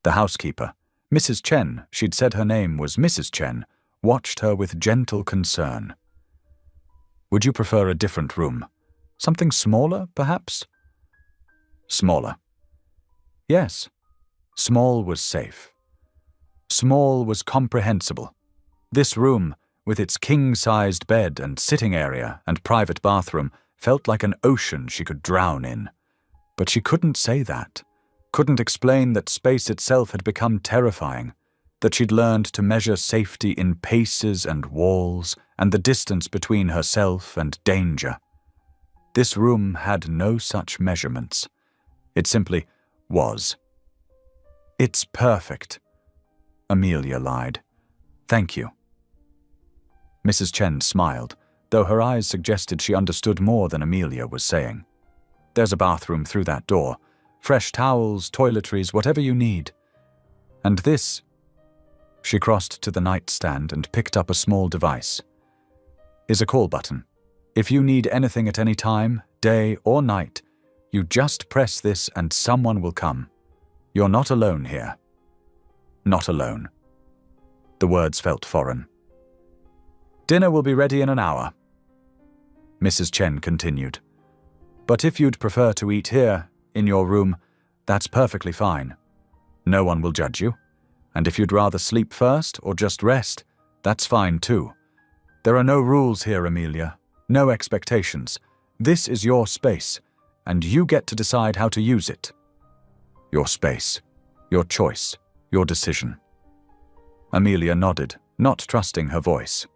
Speaker 1: The housekeeper, Mrs. Chen, she'd said her name was Mrs. Chen, watched her with gentle concern. Would you prefer a different room? Something smaller, perhaps? Smaller. Yes. Small was safe. Small was comprehensible. This room, with its king-sized bed and sitting area and private bathroom, felt like an ocean she could drown in. But she couldn't say that, couldn't explain that space itself had become terrifying, that she'd learned to measure safety in paces and walls and the distance between herself and danger. This room had no such measurements. It simply was. It's perfect. Amelia lied. Thank you. Mrs. Chen smiled, though her eyes suggested she understood more than Amelia was saying. There's a bathroom through that door. Fresh towels, toiletries, whatever you need. And this... She crossed to the nightstand and picked up a small device. Is a call button. If you need anything at any time, day or night, you just press this and someone will come. You're not alone here. Not alone. The words felt foreign. Dinner will be ready in an hour. Mrs. Chen continued. But if you'd prefer to eat here, in your room, that's perfectly fine. No one will judge you. And if you'd rather sleep first or just rest, that's fine too. There are no rules here, Amelia. No expectations. This is your space, and you get to decide how to use it. Your space. Your choice. Your decision. Amelia nodded, not trusting her voice.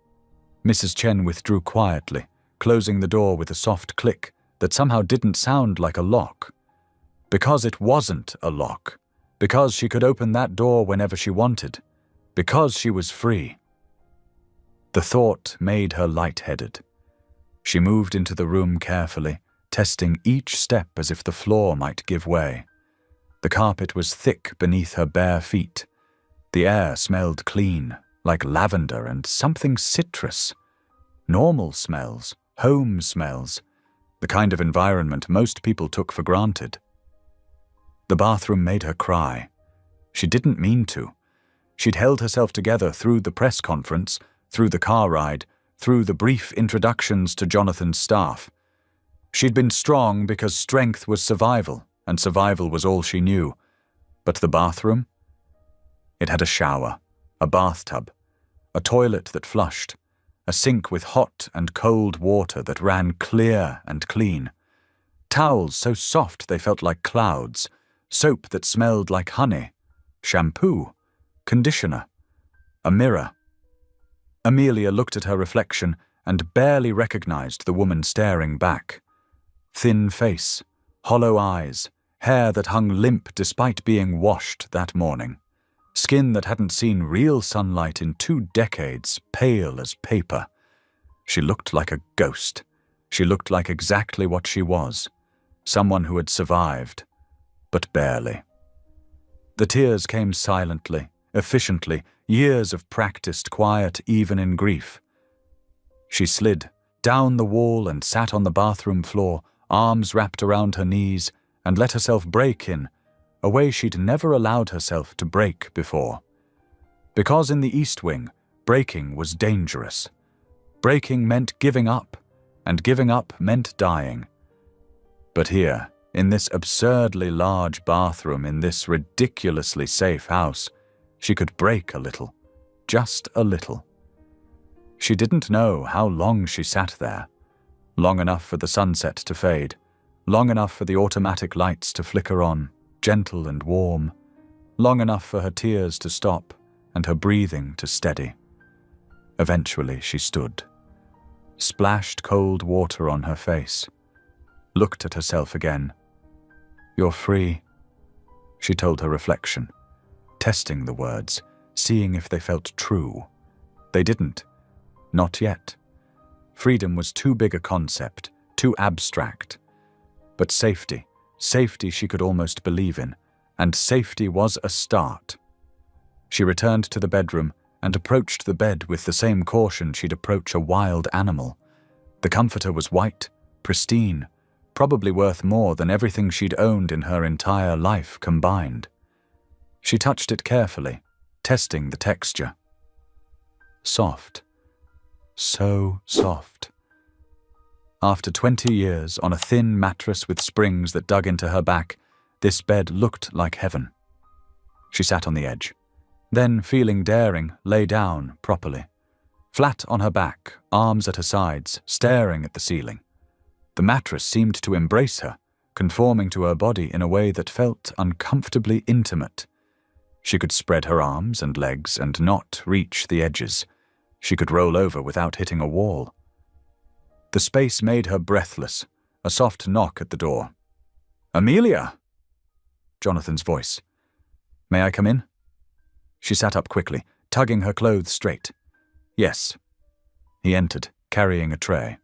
Speaker 1: Mrs. Chen withdrew quietly, closing the door with a soft click that somehow didn't sound like a lock. Because it wasn't a lock. Because she could open that door whenever she wanted. Because she was free. The thought made her lightheaded. She moved into the room carefully, testing each step as if the floor might give way. The carpet was thick beneath her bare feet. The air smelled clean, like lavender and something citrus. Normal smells, home smells, the kind of environment most people took for granted. The bathroom made her cry. She didn't mean to. She'd held herself together through the press conference, through the car ride, through the brief introductions to Jonathan's staff. She'd been strong because strength was survival, and survival was all she knew. But the bathroom? It had a shower, a bathtub, a toilet that flushed, a sink with hot and cold water that ran clear and clean, towels so soft they felt like clouds, soap that smelled like honey, shampoo, conditioner, a mirror. Amelia looked at her reflection and barely recognized the woman staring back. Thin face, hollow eyes, hair that hung limp despite being washed that morning. Skin that hadn't seen real sunlight in 2 decades, pale as paper. She looked like a ghost. She looked like exactly what she was. Someone who had survived, but barely. The tears came silently, efficiently, years of practiced quiet even in grief. She slid down the wall and sat on the bathroom floor, arms wrapped around her knees, and let herself break in, a way she'd never allowed herself to break before. Because in the East Wing, breaking was dangerous. Breaking meant giving up, and giving up meant dying. But here, in this absurdly large bathroom in this ridiculously safe house, she could break a little, just a little. She didn't know how long she sat there. Long enough for the sunset to fade, long enough for the automatic lights to flicker on, gentle and warm, long enough for her tears to stop and her breathing to steady. Eventually she stood, splashed cold water on her face, looked at herself again. You're free, she told her reflection, testing the words, seeing if they felt true. They didn't. Not yet. Freedom was too big a concept, too abstract. But safety she could almost believe in, and safety was a start. She returned to the bedroom and approached the bed with the same caution she'd approach a wild animal. The comforter was white, pristine, probably worth more than everything she'd owned in her entire life combined. She touched it carefully, testing the texture. Soft. So soft. After 20 years on a thin mattress with springs that dug into her back, this bed looked like heaven. She sat on the edge. Then, feeling daring, lay down properly. Flat on her back, arms at her sides, staring at the ceiling. The mattress seemed to embrace her, conforming to her body in a way that felt uncomfortably intimate. She could spread her arms and legs and not reach the edges. She could roll over without hitting a wall. The space made her breathless, a soft knock at the door. "Amelia!" Jonathan's voice. "May I come in?" She sat up quickly, tugging her clothes straight. "Yes." He entered, carrying a tray.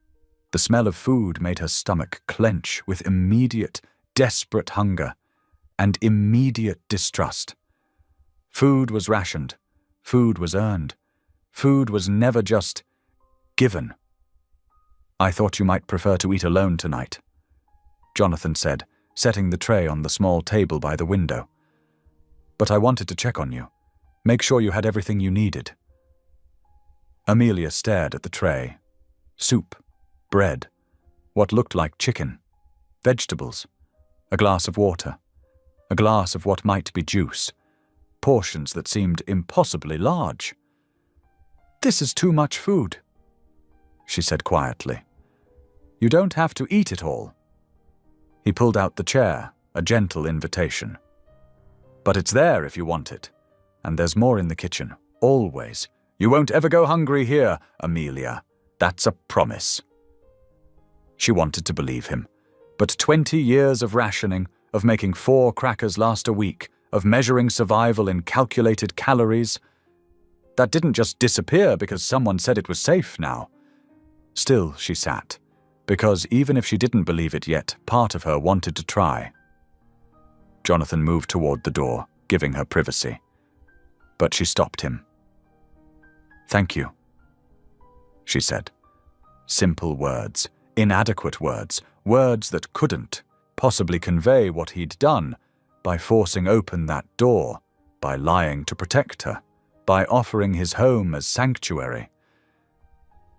Speaker 1: The smell of food made her stomach clench with immediate, desperate hunger and immediate distrust. Food was rationed. Food was earned. Food was never just given. "I thought you might prefer to eat alone tonight," Jonathan said, setting the tray on the small table by the window. "But I wanted to check on you. Make sure you had everything you needed." Amelia stared at the tray. Soup, bread, what looked like chicken, vegetables, a glass of water, a glass of what might be juice, portions that seemed impossibly large. "This is too much food," she said quietly. "You don't have to eat it all." He pulled out the chair, a gentle invitation. "But it's there if you want it. And there's more in the kitchen, always. You won't ever go hungry here, Amelia. That's a promise." She wanted to believe him. But 20 years of rationing, of making 4 crackers last a week, of measuring survival in calculated calories, that didn't just disappear because someone said it was safe now. Still, she sat, because even if she didn't believe it yet, part of her wanted to try. Jonathan moved toward the door, giving her privacy. But she stopped him. "Thank you," she said. Simple words, inadequate words, words that couldn't possibly convey what he'd done by forcing open that door, by lying to protect her, by offering his home as sanctuary.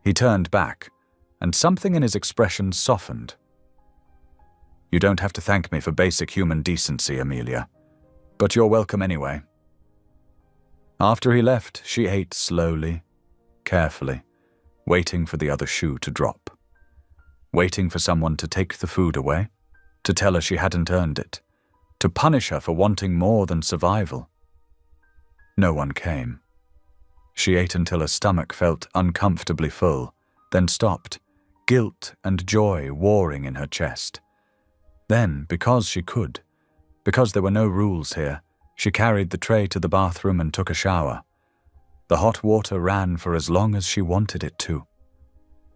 Speaker 1: He turned back, and something in his expression softened. "You don't have to thank me for basic human decency, Amelia, but you're welcome anyway." After he left, she ate slowly, carefully, waiting for the other shoe to drop. Waiting for someone to take the food away, to tell her she hadn't earned it, to punish her for wanting more than survival. No one came. She ate until her stomach felt uncomfortably full, then stopped, guilt and joy warring in her chest. Then, because she could, because there were no rules here, she carried the tray to the bathroom and took a shower. The hot water ran for as long as she wanted it to.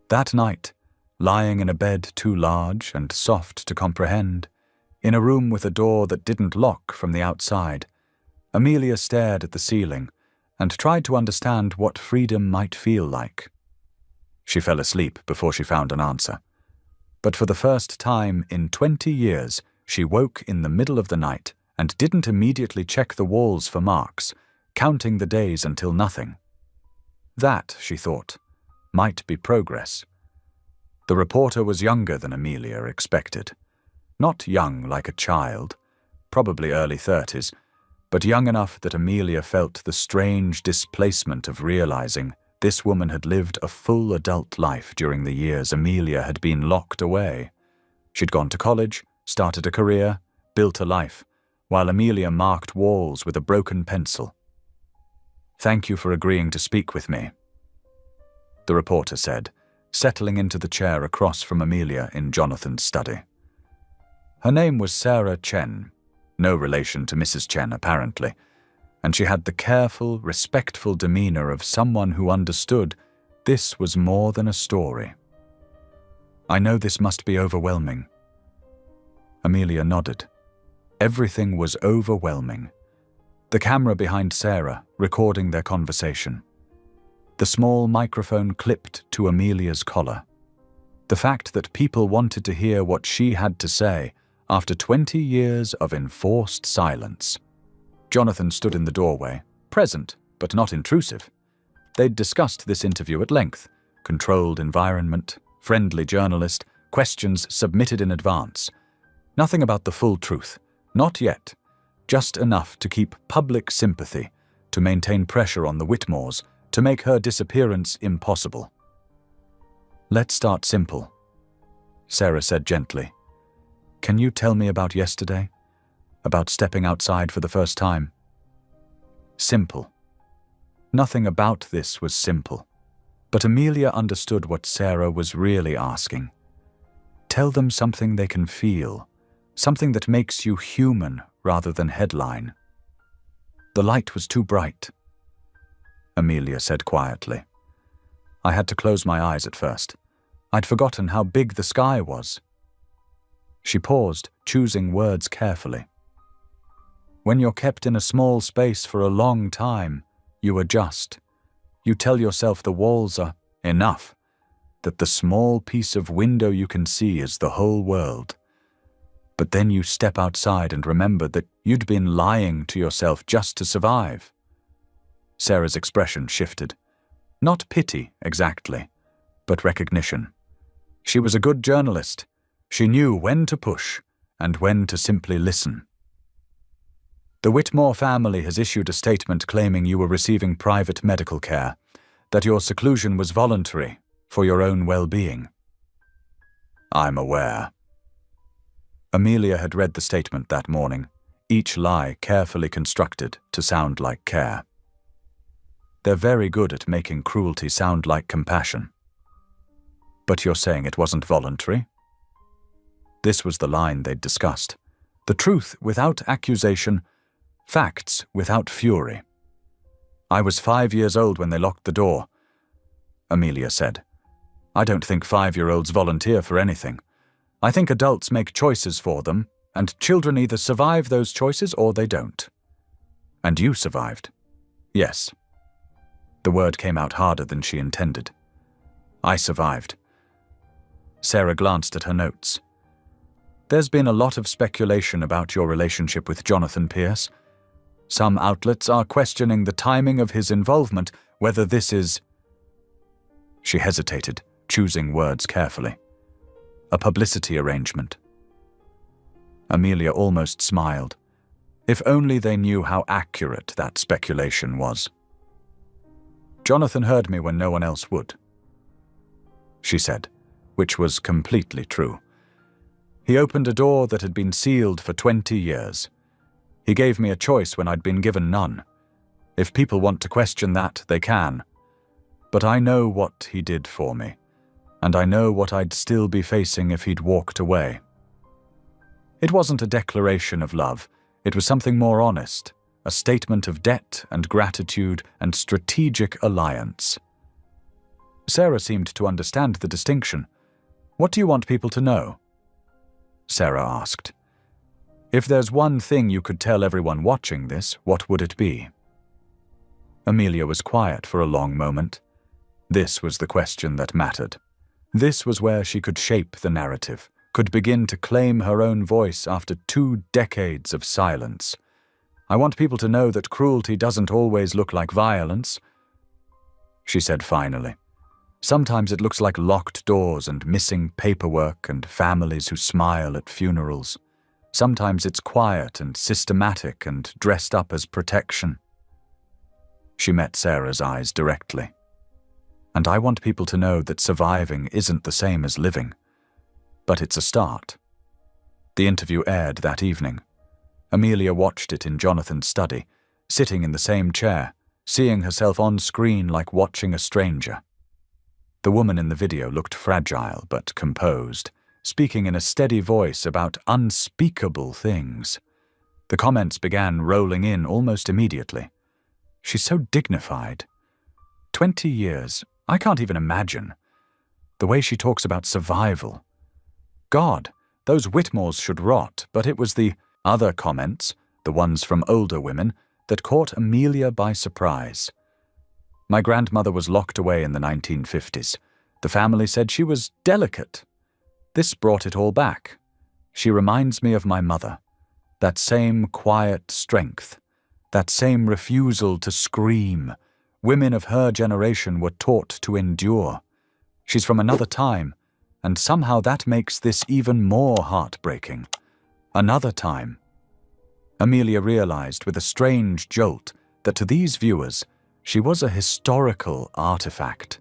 Speaker 1: That night, lying in a bed too large and soft to comprehend, in a room with a door that didn't lock from the outside, Amelia stared at the ceiling and tried to understand what freedom might feel like. She fell asleep before she found an answer. But for the first time in 20 years, she woke in the middle of the night and didn't immediately check the walls for marks, counting the days until nothing. That, she thought, might be progress. The reporter was younger than Amelia expected. Not young like a child, probably early 30s, but young enough that Amelia felt the strange displacement of realizing this woman had lived a full adult life during the years Amelia had been locked away. She'd gone to college, started a career, built a life, while Amelia marked walls with a broken pencil. "Thank you for agreeing to speak with me," the reporter said, settling into the chair across from Amelia in Jonathan's study. Her name was Sarah Chen, no relation to Mrs. Chen apparently, and she had the careful, respectful demeanor of someone who understood this was more than a story. "I know this must be overwhelming." Amelia nodded. Everything was overwhelming. The camera behind Sarah, recording their conversation. The small microphone clipped to Amelia's collar. The fact that people wanted to hear what she had to say after 20 years of enforced silence. Jonathan stood in the doorway, present but not intrusive. They'd discussed this interview at length: controlled environment, friendly journalist, questions submitted in advance. Nothing about the full truth, not yet. Just enough to keep public sympathy, to maintain pressure on the Whitmores, to make her disappearance impossible. "Let's start simple," Sarah said gently. "Can you tell me about yesterday? About stepping outside for the first time?" Simple. Nothing about this was simple. But Amelia understood what Sarah was really asking. Tell them something they can feel, something that makes you human rather than headline. "The light was too bright," Amelia said quietly. "I had to close my eyes at first. I'd forgotten how big the sky was." She paused, choosing words carefully. "When you're kept in a small space for a long time, you adjust. You tell yourself the walls are enough, that the small piece of window you can see is the whole world. But then you step outside and remember that you'd been lying to yourself just to survive." Sarah's expression shifted. Not pity, exactly, but recognition. She was a good journalist. She knew when to push and when to simply listen. "The Whitmore family has issued a statement claiming you were receiving private medical care, that your seclusion was voluntary for your own well-being." "I'm aware." Amelia had read the statement that morning, each lie carefully constructed to sound like care. They're very good at making cruelty sound like compassion. "But you're saying it wasn't voluntary?" This was the line they'd discussed. The truth without accusation, facts without fury. "I was 5 years old when they locked the door," Amelia said. "I don't think 5-year-olds volunteer for anything. I think adults make choices for them, and children either survive those choices or they don't." "And you survived?" "Yes." The word came out harder than she intended. "I survived." Sarah glanced at her notes. "There's been a lot of speculation about your relationship with Jonathan Pierce. Some outlets are questioning the timing of his involvement, whether this is—" She hesitated, choosing words carefully. "A publicity arrangement." Amelia almost smiled. If only they knew how accurate that speculation was. "Jonathan heard me when no one else would," she said, which was completely true. "He opened a door that had been sealed for 20 years. He gave me a choice when I'd been given none. If people want to question that, they can. But I know what he did for me, and I know what I'd still be facing if he'd walked away." It wasn't a declaration of love. It was something more honest, a statement of debt and gratitude and strategic alliance. Sarah seemed to understand the distinction. "What do you want people to know?" Sarah asked. "If there's one thing you could tell everyone watching this, what would it be?" Amelia was quiet for a long moment. This was the question that mattered. This was where she could shape the narrative, could begin to claim her own voice after 2 decades of silence. "I want people to know that cruelty doesn't always look like violence," she said finally. "Sometimes it looks like locked doors and missing paperwork and families who smile at funerals. Sometimes it's quiet and systematic and dressed up as protection." She met Sarah's eyes directly. "And I want people to know that surviving isn't the same as living. But it's a start." The interview aired that evening. Amelia watched it in Jonathan's study, sitting in the same chair, seeing herself on screen like watching a stranger. The woman in the video looked fragile but composed, speaking in a steady voice about unspeakable things. The comments began rolling in almost immediately. "She's so dignified. 20 years, I can't even imagine. The way she talks about survival. God, those Whitmores should rot," but it was the other comments, the ones from older women, that caught Amelia by surprise. "My grandmother was locked away in the 1950s. The family said she was delicate. This brought it all back. She reminds me of my mother. That same quiet strength. That same refusal to scream. Women of her generation were taught to endure. She's from another time, and somehow that makes this even more heartbreaking. Another time. Amelia realized with a strange jolt that to these viewers, she was a historical artifact.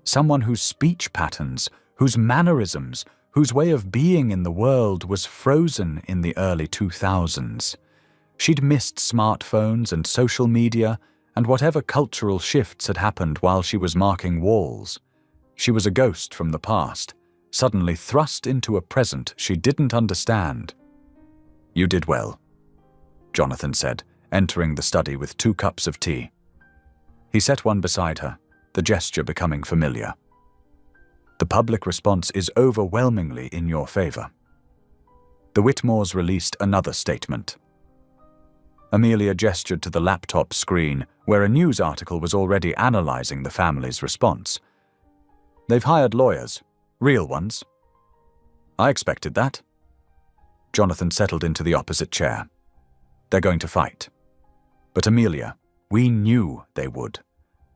Speaker 1: Someone whose speech patterns, whose mannerisms, whose way of being in the world was frozen in the early 2000s. She'd missed smartphones and social media and whatever cultural shifts had happened while she was marking walls. She was a ghost from the past, suddenly thrust into a present she didn't understand. "You did well," Jonathan said, entering the study with 2 cups of tea. He set one beside her, the gesture becoming familiar. "The public response is overwhelmingly in your favor." The Whitmores released another statement. Amelia gestured to the laptop screen where a news article was already analyzing the family's response. "They've hired lawyers, real ones." "I expected that." Jonathan settled into the opposite chair. "They're going to fight." "But Amelia, we knew they would.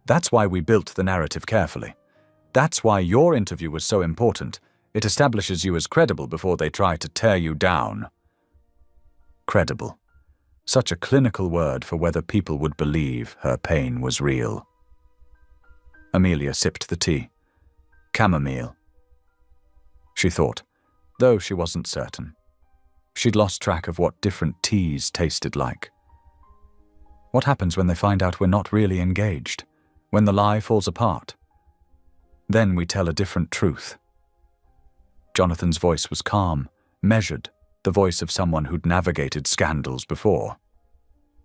Speaker 1: That's why we built the narrative carefully. That's why your interview was so important. It establishes you as credible before they try to tear you down." Credible. Such a clinical word for whether people would believe her pain was real. Amelia sipped the tea. Chamomile. She thought, though she wasn't certain. She'd lost track of what different teas tasted like. What happens when they find out we're not really engaged? When the lie falls apart? Then we tell a different truth. Jonathan's voice was calm, measured, the voice of someone who'd navigated scandals before.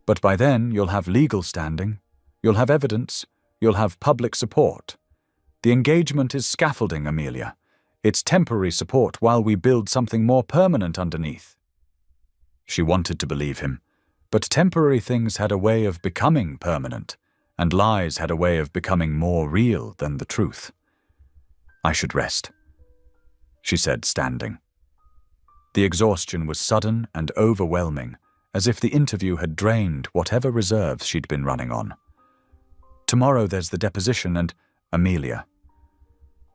Speaker 1: "But by then you'll have legal standing, you'll have evidence, you'll have public support. The engagement is scaffolding, Amelia. It's temporary support while we build something more permanent underneath." She wanted to believe him, but temporary things had a way of becoming permanent, and lies had a way of becoming more real than the truth. "I should rest," she said, standing. The exhaustion was sudden and overwhelming, as if the interview had drained whatever reserves she'd been running on. "Tomorrow there's the deposition and—" "Amelia."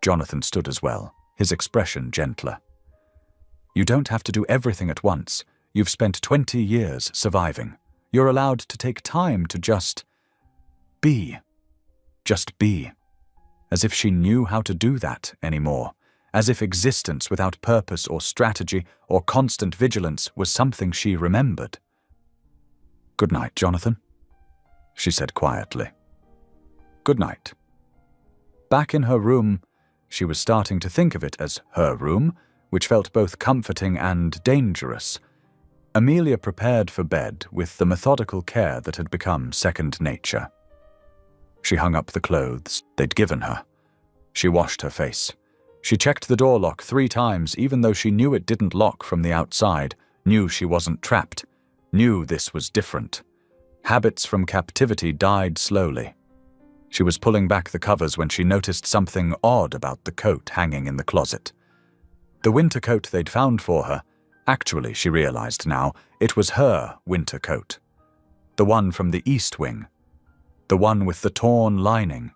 Speaker 1: Jonathan stood as well, his expression gentler. "You don't have to do everything at once. You've spent 20 years surviving. You're allowed to take time to just be. Just be." As if she knew how to do that anymore. As if existence without purpose or strategy or constant vigilance was something she remembered. "Good night, Jonathan," she said quietly. "Good night." Back in her room, she was starting to think of it as her room, which felt both comforting and dangerous. Amelia prepared for bed with the methodical care that had become second nature. She hung up the clothes they'd given her. She washed her face. She checked the door lock 3 times, even though she knew it didn't lock from the outside, knew she wasn't trapped, knew this was different. Habits from captivity died slowly. She was pulling back the covers when she noticed something odd about the coat hanging in the closet. The winter coat they'd found for her, actually, she realized now, it was her winter coat. The one from the East Wing. The one with the torn lining.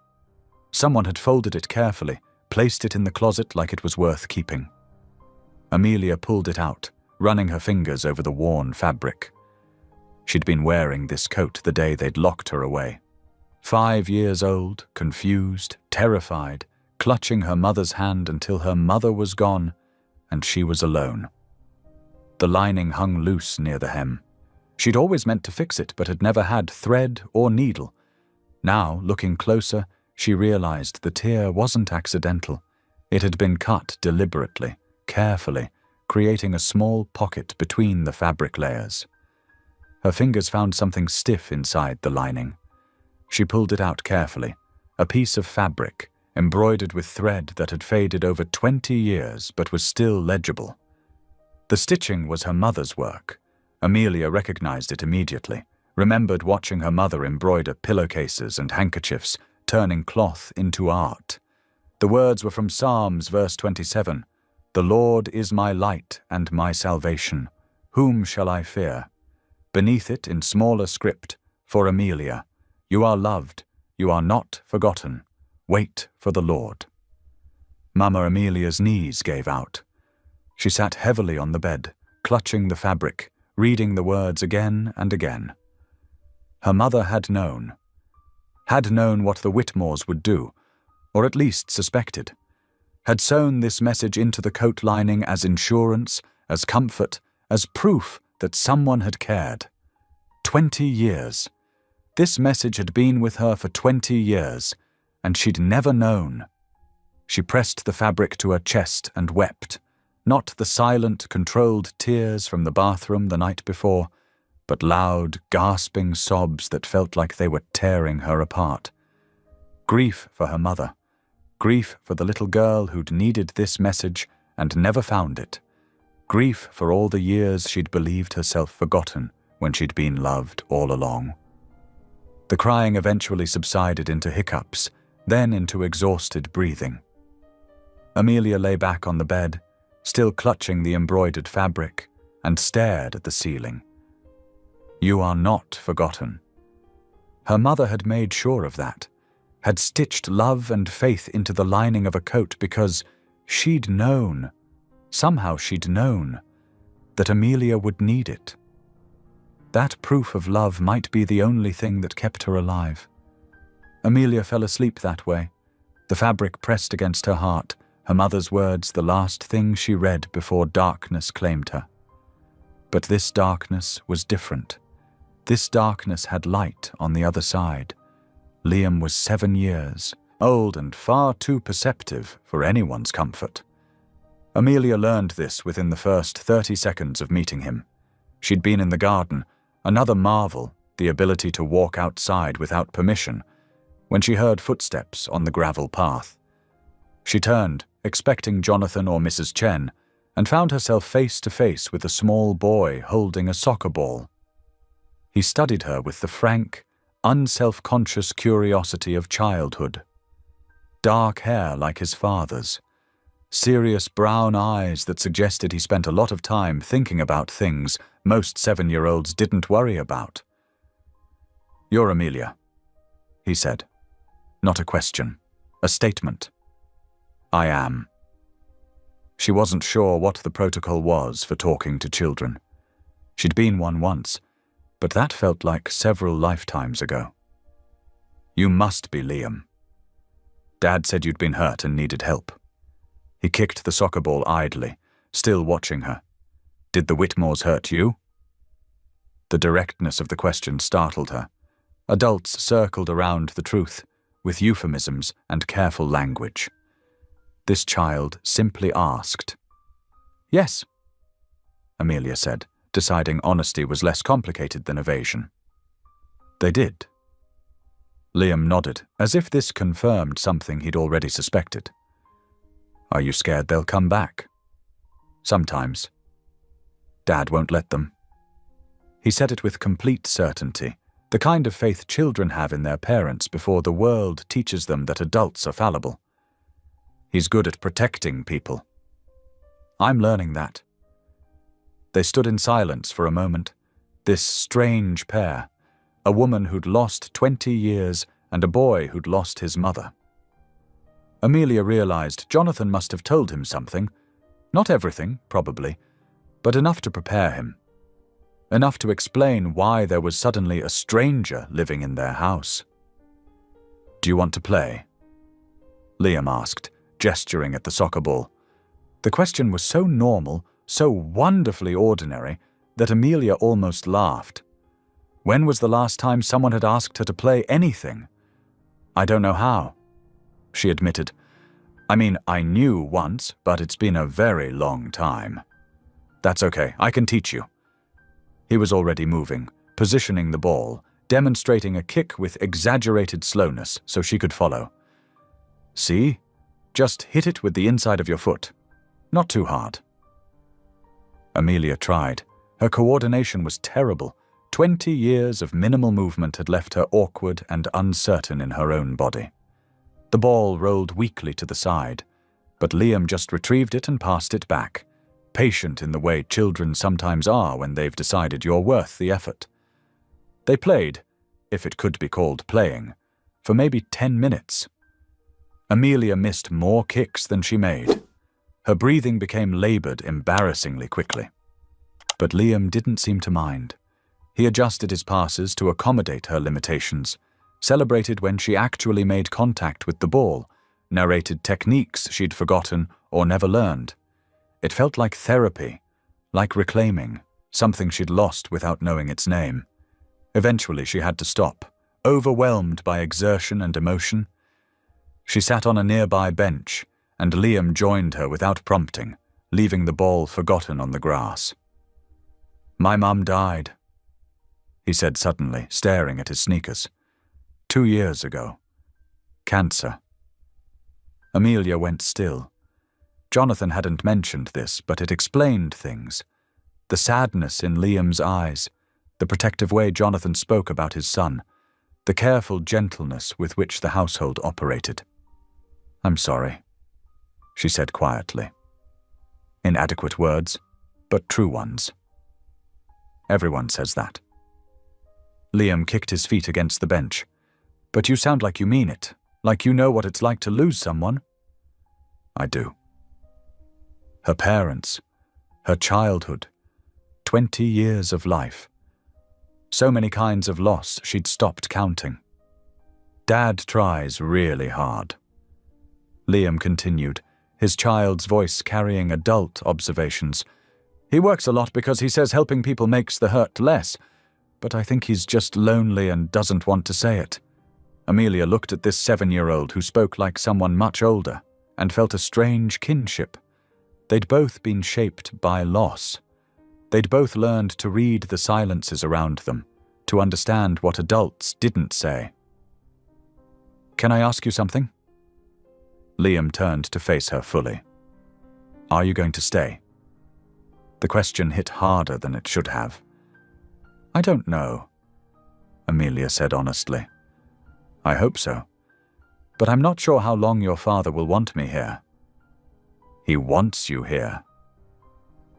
Speaker 1: Someone had folded it carefully, placed it in the closet like it was worth keeping. Amelia pulled it out, running her fingers over the worn fabric. She'd been wearing this coat the day they'd locked her away. 5 years old, confused, terrified, clutching her mother's hand until her mother was gone and she was alone. The lining hung loose near the hem. She'd always meant to fix it, but had never had thread or needle. Now, looking closer, she realized the tear wasn't accidental. It had been cut deliberately, carefully, creating a small pocket between the fabric layers. Her fingers found something stiff inside the lining. She pulled it out carefully, a piece of fabric, embroidered with thread that had faded over 20 years but was still legible. The stitching was her mother's work. Amelia recognized it immediately, remembered watching her mother embroider pillowcases and handkerchiefs, turning cloth into art. The words were from Psalms, verse 27. "The Lord is my light and my salvation. Whom shall I fear?" Beneath it, in smaller script, for Amelia, "You are loved, you are not forgotten. Wait for the Lord." Mama Amelia's knees gave out. She sat heavily on the bed, clutching the fabric, reading the words again and again. Her mother had known what the Whitmores would do, or at least suspected, had sewn this message into the coat lining as insurance, as comfort, as proof that someone had cared. 20 years. This message had been with her for 20 years, and she'd never known. She pressed the fabric to her chest and wept, not the silent, controlled tears from the bathroom the night before, but loud, gasping sobs that felt like they were tearing her apart. Grief for her mother. Grief for the little girl who'd needed this message and never found it. Grief for all the years she'd believed herself forgotten when she'd been loved all along. The crying eventually subsided into hiccups, then into exhausted breathing. Amelia lay back on the bed, still clutching the embroidered fabric, and stared at the ceiling. You are not forgotten. Her mother had made sure of that, had stitched love and faith into the lining of a coat because she'd known, somehow she'd known, that Amelia would need it. That proof of love might be the only thing that kept her alive. Amelia fell asleep that way, the fabric pressed against her heart, her mother's words the last thing she read before darkness claimed her. But this darkness was different. This darkness had light on the other side. Liam was 7 years, old and far too perceptive for anyone's comfort. Amelia learned this within the first 30 seconds of meeting him. She'd been in the garden, another marvel, the ability to walk outside without permission, when she heard footsteps on the gravel path. She turned, expecting Jonathan or Mrs. Chen, and found herself face to face with a small boy holding a soccer ball. He studied her with the frank, unself-conscious curiosity of childhood. Dark hair like his father's, serious brown eyes that suggested he spent a lot of time thinking about things most 7-year-olds didn't worry about. "You're Amelia," he said. Not a question, a statement. "I am." She wasn't sure what the protocol was for talking to children. She'd been one once, but that felt like several lifetimes ago. "You must be Liam. Dad said you'd been hurt and needed help." He kicked the soccer ball idly, still watching her. "Did the Whitmores hurt you?" The directness of the question startled her. Adults circled around the truth, with euphemisms and careful language. This child simply asked. "Yes," Amelia said, deciding honesty was less complicated than evasion. "They did." Liam nodded, as if this confirmed something he'd already suspected. "Are you scared they'll come back?" "Sometimes. Dad won't let them." He said it with complete certainty, the kind of faith children have in their parents before the world teaches them that adults are fallible. He's good at protecting people. I'm learning that. They stood in silence for a moment, this strange pair, a woman who'd lost 20 years and a boy who'd lost his mother. Amelia realized Jonathan must have told him something, not everything, probably, but enough to prepare him. Enough to explain why there was suddenly a stranger living in their house. "Do you want to play?" Liam asked, gesturing at the soccer ball. The question was so normal, so wonderfully ordinary, that Amelia almost laughed. When was the last time someone had asked her to play anything? "I don't know how," she admitted. "I mean, I knew once, but it's been a very long time." "That's okay, I can teach you." He was already moving, positioning the ball, demonstrating a kick with exaggerated slowness so she could follow. "See? Just hit it with the inside of your foot. Not too hard." Amelia tried. Her coordination was terrible. 20 years of minimal movement had left her awkward and uncertain in her own body. The ball rolled weakly to the side, but Liam just retrieved it and passed it back, patient in the way children sometimes are when they've decided you're worth the effort. They played, if it could be called playing, for maybe 10 minutes. Amelia missed more kicks than she made. Her breathing became labored embarrassingly quickly. But Liam didn't seem to mind. He adjusted his passes to accommodate her limitations, celebrated when she actually made contact with the ball, narrated techniques she'd forgotten or never learned. It felt like therapy, like reclaiming, something she'd lost without knowing its name. Eventually she had to stop, overwhelmed by exertion and emotion. She sat on a nearby bench, and Liam joined her without prompting, leaving the ball forgotten on the grass. "My mum died," he said suddenly, staring at his sneakers. 2 years ago. Cancer." Amelia went still. Jonathan hadn't mentioned this, but it explained things. The sadness in Liam's eyes, the protective way Jonathan spoke about his son, the careful gentleness with which the household operated. "I'm sorry," she said quietly. Inadequate words, but true ones. Everyone says that. Liam kicked his feet against the bench. "But you sound like you mean it, like you know what it's like to lose someone." "I do." Her parents, her childhood, 20 years of life. So many kinds of loss she'd stopped counting. Dad tries really hard. Liam continued, his child's voice carrying adult observations. "He works a lot because he says helping people makes the hurt less, but I think he's just lonely and doesn't want to say it." Amelia looked at this 7-year-old who spoke like someone much older and felt a strange kinship. They'd both been shaped by loss. They'd both learned to read the silences around them, to understand what adults didn't say. "Can I ask you something?" Liam turned to face her fully. "Are you going to stay?" The question hit harder than it should have. "I don't know," Amelia said honestly. "I hope so. But I'm not sure how long your father will want me here." "He wants you here,"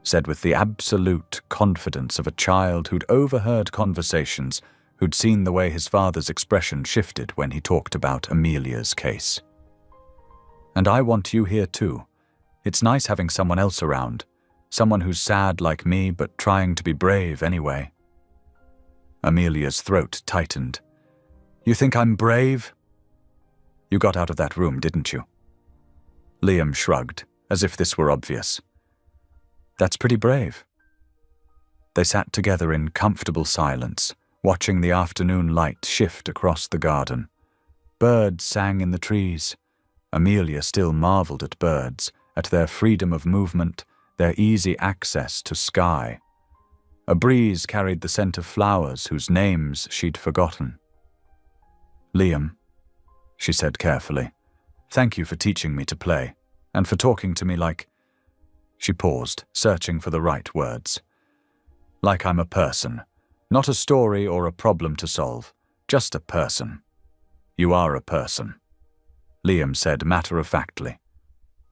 Speaker 1: said with the absolute confidence of a child who'd overheard conversations, who'd seen the way his father's expression shifted when he talked about Amelia's case. "And I want you here too. It's nice having someone else around, someone who's sad like me but trying to be brave anyway." Amelia's throat tightened. "You think I'm brave?" "You got out of that room, didn't you?" Liam shrugged, as if this were obvious. "That's pretty brave." They sat together in comfortable silence, watching the afternoon light shift across the garden. Birds sang in the trees. Amelia still marveled at birds, at their freedom of movement, their easy access to sky. A breeze carried the scent of flowers whose names she'd forgotten. "Liam," she said carefully, "thank you for teaching me to play, and for talking to me like—" She paused, searching for the right words. "Like I'm a person, not a story or a problem to solve, just a person." "You are a person," Liam said matter-of-factly.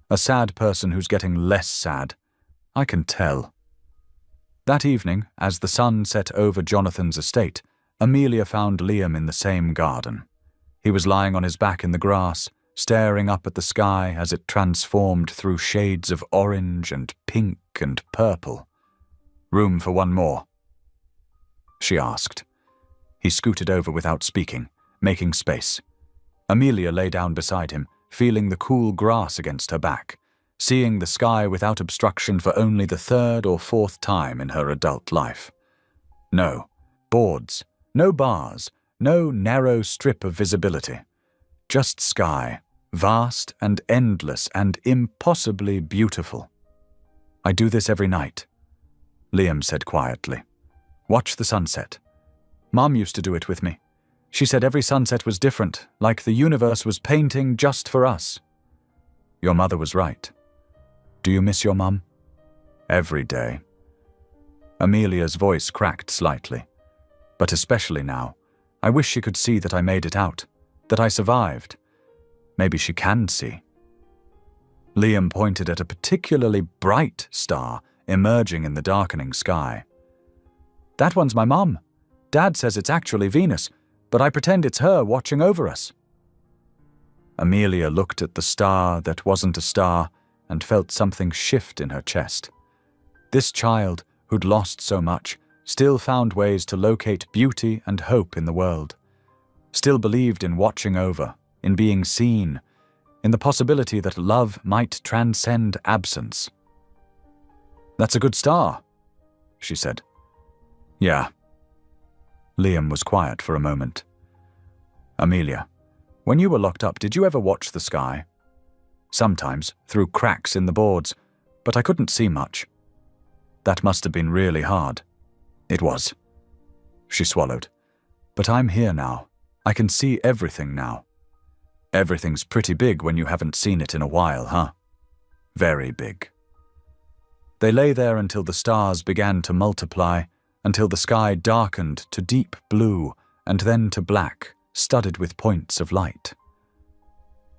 Speaker 1: "A sad person who's getting less sad. I can tell." That evening, as the sun set over Jonathan's estate, Amelia found Liam in the same garden. He was lying on his back in the grass, staring up at the sky as it transformed through shades of orange and pink and purple. "Room for one more?" she asked. He scooted over without speaking, making space. Amelia lay down beside him, feeling the cool grass against her back, seeing the sky without obstruction for only the 3rd or 4th time in her adult life. No boards, no bars, no narrow strip of visibility. Just sky, vast and endless and impossibly beautiful. "I do this every night," Liam said quietly. "Watch the sunset. Mom used to do it with me. She said every sunset was different, like the universe was painting just for us." "Your mother was right. Do you miss your mum?" "Every day." Amelia's voice cracked slightly. "But especially now. I wish she could see that I made it out, that I survived. Maybe she can see. Liam pointed at a particularly bright star emerging in the darkening sky. That one's my mum. Dad says it's actually Venus, but I pretend it's her watching over us. Amelia looked at the star that wasn't a star and felt something shift in her chest. This child, who'd lost so much, still found ways to locate beauty and hope in the world. Still believed in watching over, in being seen, in the possibility that love might transcend absence. "That's a good star," she said. "Yeah." Liam was quiet for a moment. "Amelia, when you were locked up, did you ever watch the sky?" "Sometimes, through cracks in the boards, but I couldn't see much." "That must have been really hard." "It was." She swallowed. "But I'm here now. I can see everything now." "Everything's pretty big when you haven't seen it in a while, huh?" "Very big." They lay there until the stars began to multiply, until the sky darkened to deep blue and then to black, studded with points of light.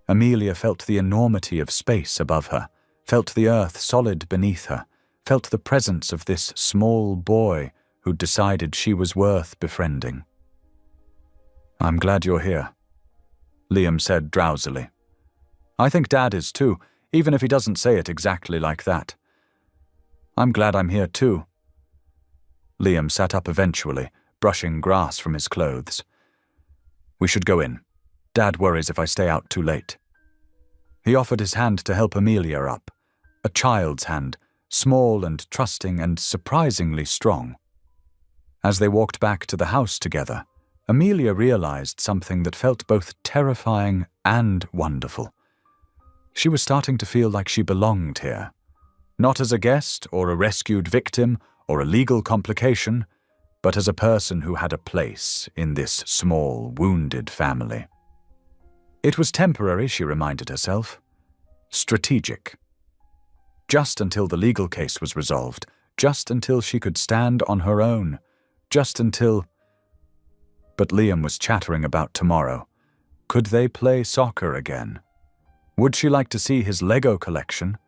Speaker 1: Amelia felt the enormity of space above her, felt the earth solid beneath her, felt the presence of this small boy who'd decided she was worth befriending. "I'm glad you're here," Liam said drowsily. "I think Dad is too, even if he doesn't say it exactly like that." "I'm glad I'm here too." Liam sat up eventually, brushing grass from his clothes. "We should go in. Dad worries if I stay out too late." He offered his hand to help Amelia up, a child's hand, small and trusting and surprisingly strong. As they walked back to the house together, Amelia realized something that felt both terrifying and wonderful. She was starting to feel like she belonged here, not as a guest or a rescued victim or a legal complication, but as a person who had a place in this small, wounded family. It was temporary, she reminded herself. Strategic. Just until the legal case was resolved, just until she could stand on her own, just until... But Liam was chattering about tomorrow. Could they play soccer again? Would she like to see his Lego collection?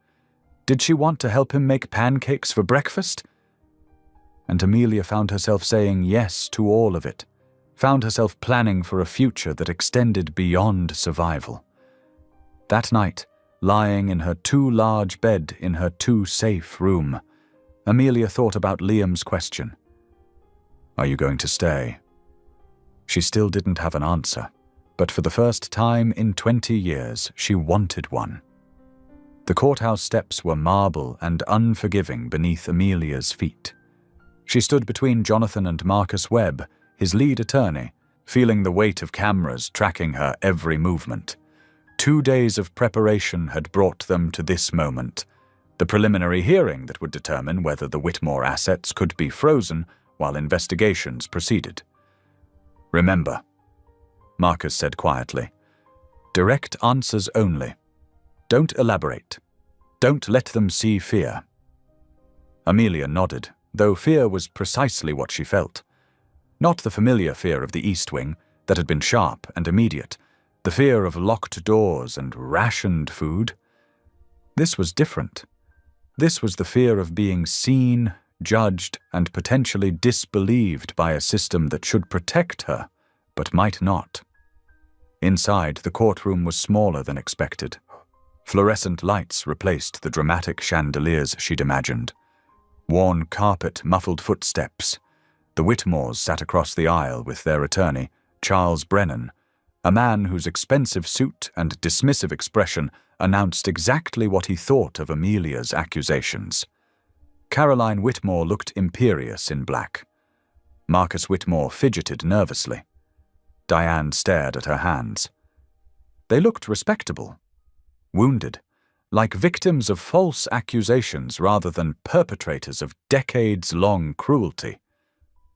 Speaker 1: Did she want to help him make pancakes for breakfast? And Amelia found herself saying yes to all of it, found herself planning for a future that extended beyond survival. That night, lying in her too large bed in her too safe room, Amelia thought about Liam's question. "Are you going to stay?" She still didn't have an answer, but for the first time in 20 years, she wanted one. The courthouse steps were marble and unforgiving beneath Amelia's feet. She stood between Jonathan and Marcus Webb, his lead attorney, feeling the weight of cameras tracking her every movement. 2 days of preparation had brought them to this moment, the preliminary hearing that would determine whether the Whitmore assets could be frozen while investigations proceeded. "Remember," Marcus said quietly, "direct answers only. Don't elaborate. Don't let them see fear." Amelia nodded, though fear was precisely what she felt. Not the familiar fear of the East Wing, that had been sharp and immediate, the fear of locked doors and rationed food. This was different. This was the fear of being seen, judged, and potentially disbelieved by a system that should protect her, but might not. Inside, the courtroom was smaller than expected. Fluorescent lights replaced the dramatic chandeliers she'd imagined. Worn carpet, muffled footsteps. The Whitmores sat across the aisle with their attorney, Charles Brennan, a man whose expensive suit and dismissive expression announced exactly what he thought of Amelia's accusations. Caroline Whitmore looked imperious in black. Marcus Whitmore fidgeted nervously. Diane stared at her hands. They looked respectable, wounded, like victims of false accusations rather than perpetrators of decades-long cruelty.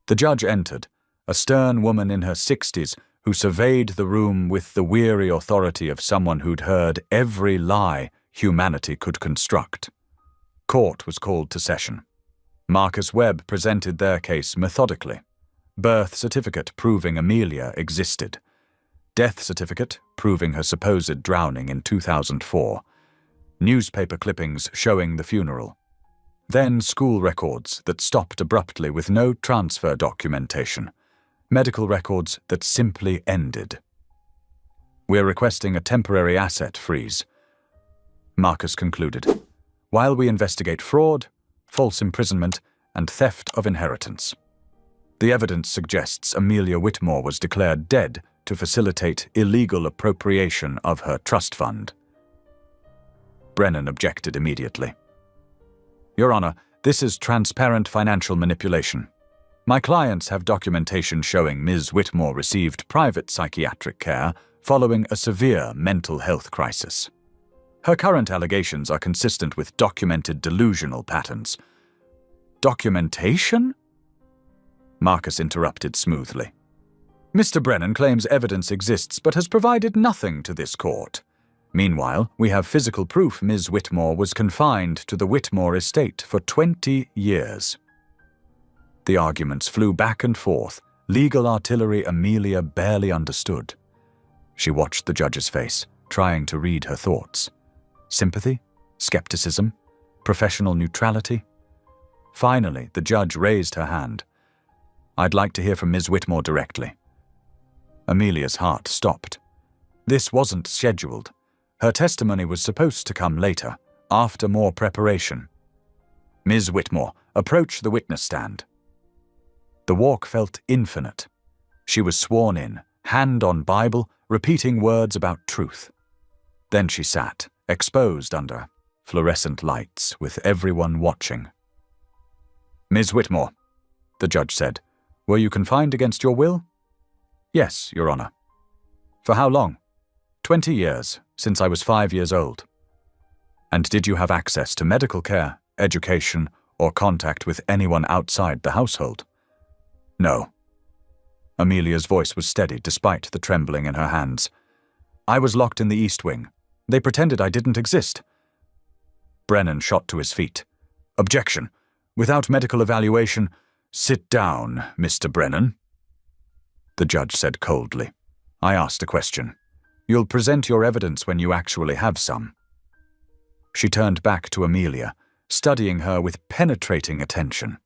Speaker 1: The judge entered, a stern woman in her 60s who surveyed the room with the weary authority of someone who'd heard every lie humanity could construct. Court was called to session. Marcus Webb presented their case methodically. Birth certificate proving Amelia existed. Death certificate proving her supposed drowning in 2004. Newspaper clippings showing the funeral. Then school records that stopped abruptly with no transfer documentation. Medical records that simply ended. We're requesting a temporary asset freeze, Marcus concluded, while we investigate fraud, false imprisonment, and theft of inheritance. The evidence suggests Amelia Whitmore was declared dead to facilitate illegal appropriation of her trust fund. Brennan objected immediately. Your Honor, this is transparent financial manipulation. My clients have documentation showing Ms. Whitmore received private psychiatric care following a severe mental health crisis. Her current allegations are consistent with documented delusional patterns. Documentation? Marcus interrupted smoothly. Mr. Brennan claims evidence exists but has provided nothing to this court. Meanwhile, we have physical proof Ms. Whitmore was confined to the Whitmore estate for 20 years. The arguments flew back and forth, legal artillery Amelia barely understood. She watched the judge's face, trying to read her thoughts. Sympathy? Skepticism? Professional neutrality? Finally, the judge raised her hand. I'd like to hear from Ms. Whitmore directly. Amelia's heart stopped. This wasn't scheduled. Her testimony was supposed to come later, after more preparation. Ms. Whitmore, approach the witness stand. The walk felt infinite. She was sworn in, hand on Bible, repeating words about truth. Then she sat, exposed under fluorescent lights, with everyone watching. Ms. Whitmore, the judge said, were you confined against your will? Yes, Your Honor. For how long? 20 years, since I was 5 years old. And did you have access to medical care, education, or contact with anyone outside the household? No. Amelia's voice was steady despite the trembling in her hands. I was locked in the East Wing. They pretended I didn't exist. Brennan shot to his feet. Objection. Without medical evaluation, sit down, Mr. Brennan. The judge said coldly. I asked a question. You'll present your evidence when you actually have some. She turned back to Amelia, studying her with penetrating attention.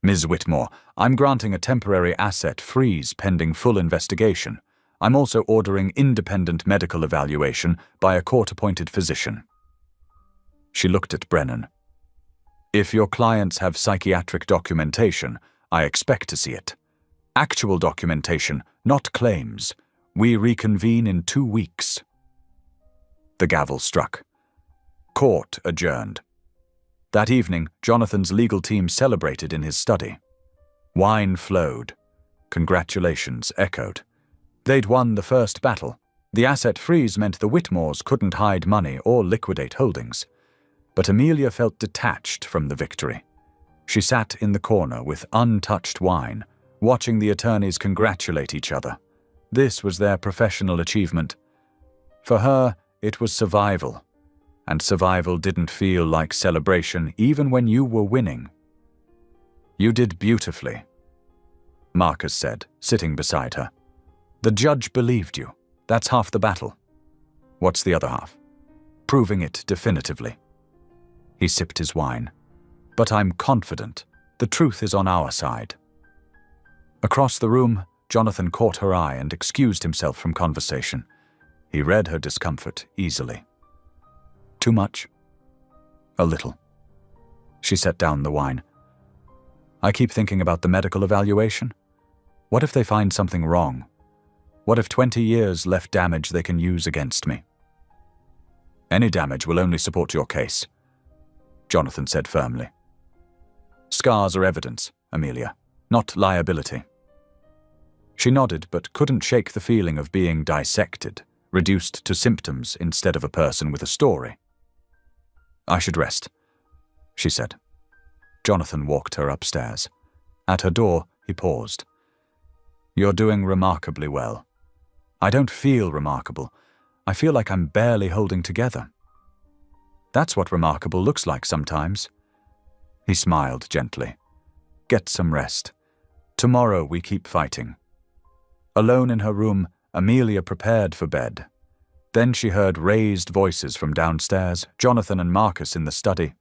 Speaker 1: Ms. Whitmore, I'm granting a temporary asset freeze pending full investigation. I'm also ordering independent medical evaluation by a court-appointed physician. She looked at Brennan. If your clients have psychiatric documentation, I expect to see it. Actual documentation, not claims. We reconvene in 2 weeks. The gavel struck. Court adjourned. That evening, Jonathan's legal team celebrated in his study. Wine flowed. Congratulations echoed. They'd won the first battle. The asset freeze meant the Whitmores couldn't hide money or liquidate holdings. But Amelia felt detached from the victory. She sat in the corner with untouched wine, watching the attorneys congratulate each other. This was their professional achievement. For her, it was survival. And survival didn't feel like celebration even when you were winning. You did beautifully, Marcus said, sitting beside her. The judge believed you. That's half the battle. What's the other half? Proving it definitively. He sipped his wine. But I'm confident. The truth is on our side. Across the room, Jonathan caught her eye and excused himself from conversation. He read her discomfort easily. Too much? A little. She set down the wine. I keep thinking about the medical evaluation. What if they find something wrong? What if 20 years left damage they can use against me? Any damage will only support your case, Jonathan said firmly. Scars are evidence, Amelia, not liability. She nodded but couldn't shake the feeling of being dissected, reduced to symptoms instead of a person with a story. I should rest, she said. Jonathan walked her upstairs. At her door, he paused. You're doing remarkably well. I don't feel remarkable. I feel like I'm barely holding together. That's what remarkable looks like sometimes. He smiled gently. Get some rest. Tomorrow we keep fighting. Alone in her room, Amelia prepared for bed. Then she heard raised voices from downstairs, Jonathan and Marcus in the study.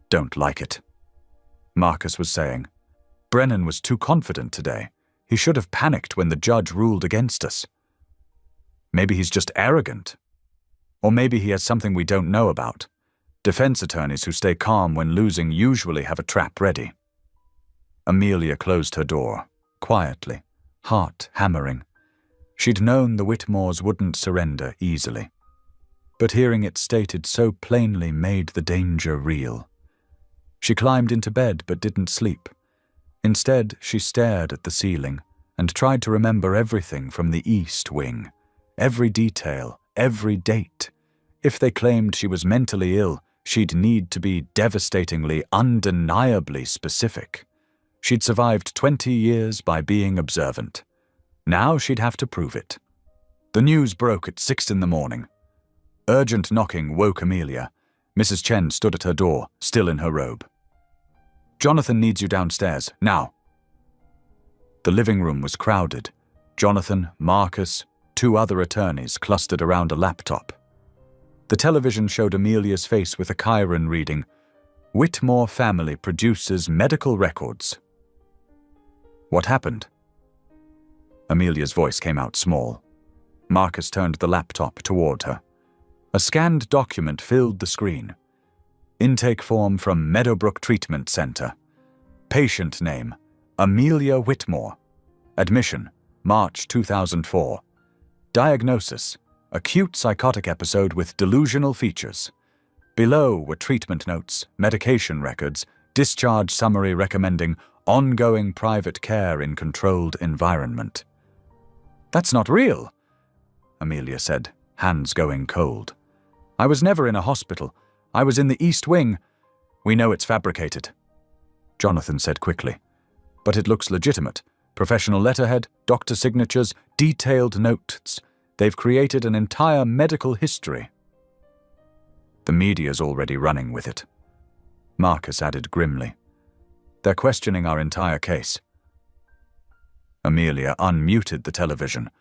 Speaker 1: "Don't like it," Marcus was saying. "Brennan was too confident today. He should have panicked when the judge ruled against us. Maybe he's just arrogant. Or maybe he has something we don't know about. Defense attorneys who stay calm when losing usually have a trap ready." Amelia closed her door, quietly, heart hammering. She'd known the Whitmores wouldn't surrender easily. But hearing it stated so plainly made the danger real. She climbed into bed but didn't sleep. Instead, she stared at the ceiling and tried to remember everything from the East Wing. Every detail, every date. If they claimed she was mentally ill, she'd need to be devastatingly, undeniably specific. She'd survived 20 years by being observant. Now she'd have to prove it. The news broke at 6 in the morning. Urgent knocking woke Amelia. Mrs. Chen stood at her door, still in her robe. "Jonathan needs you downstairs, now." The living room was crowded. Jonathan, Marcus, 2 other attorneys clustered around a laptop. The television showed Amelia's face with a chyron reading, "Whitmore family produces medical records." "What happened?" Amelia's voice came out small. Marcus turned the laptop toward her. A scanned document filled the screen. Intake form from Meadowbrook Treatment Center. Patient name, Amelia Whitmore. Admission, March 2004. Diagnosis, acute psychotic episode with delusional features. Below were treatment notes, medication records, discharge summary recommending ongoing private care in controlled environment. "That's not real," Amelia said, hands going cold. "I was never in a hospital. I was in the East Wing. We know it's fabricated," Jonathan said quickly. "But it looks legitimate. Professional letterhead, doctor signatures, detailed notes. They've created an entire medical history." "The media's already running with it," Marcus added grimly. "They're questioning our entire case." Amelia unmuted the television.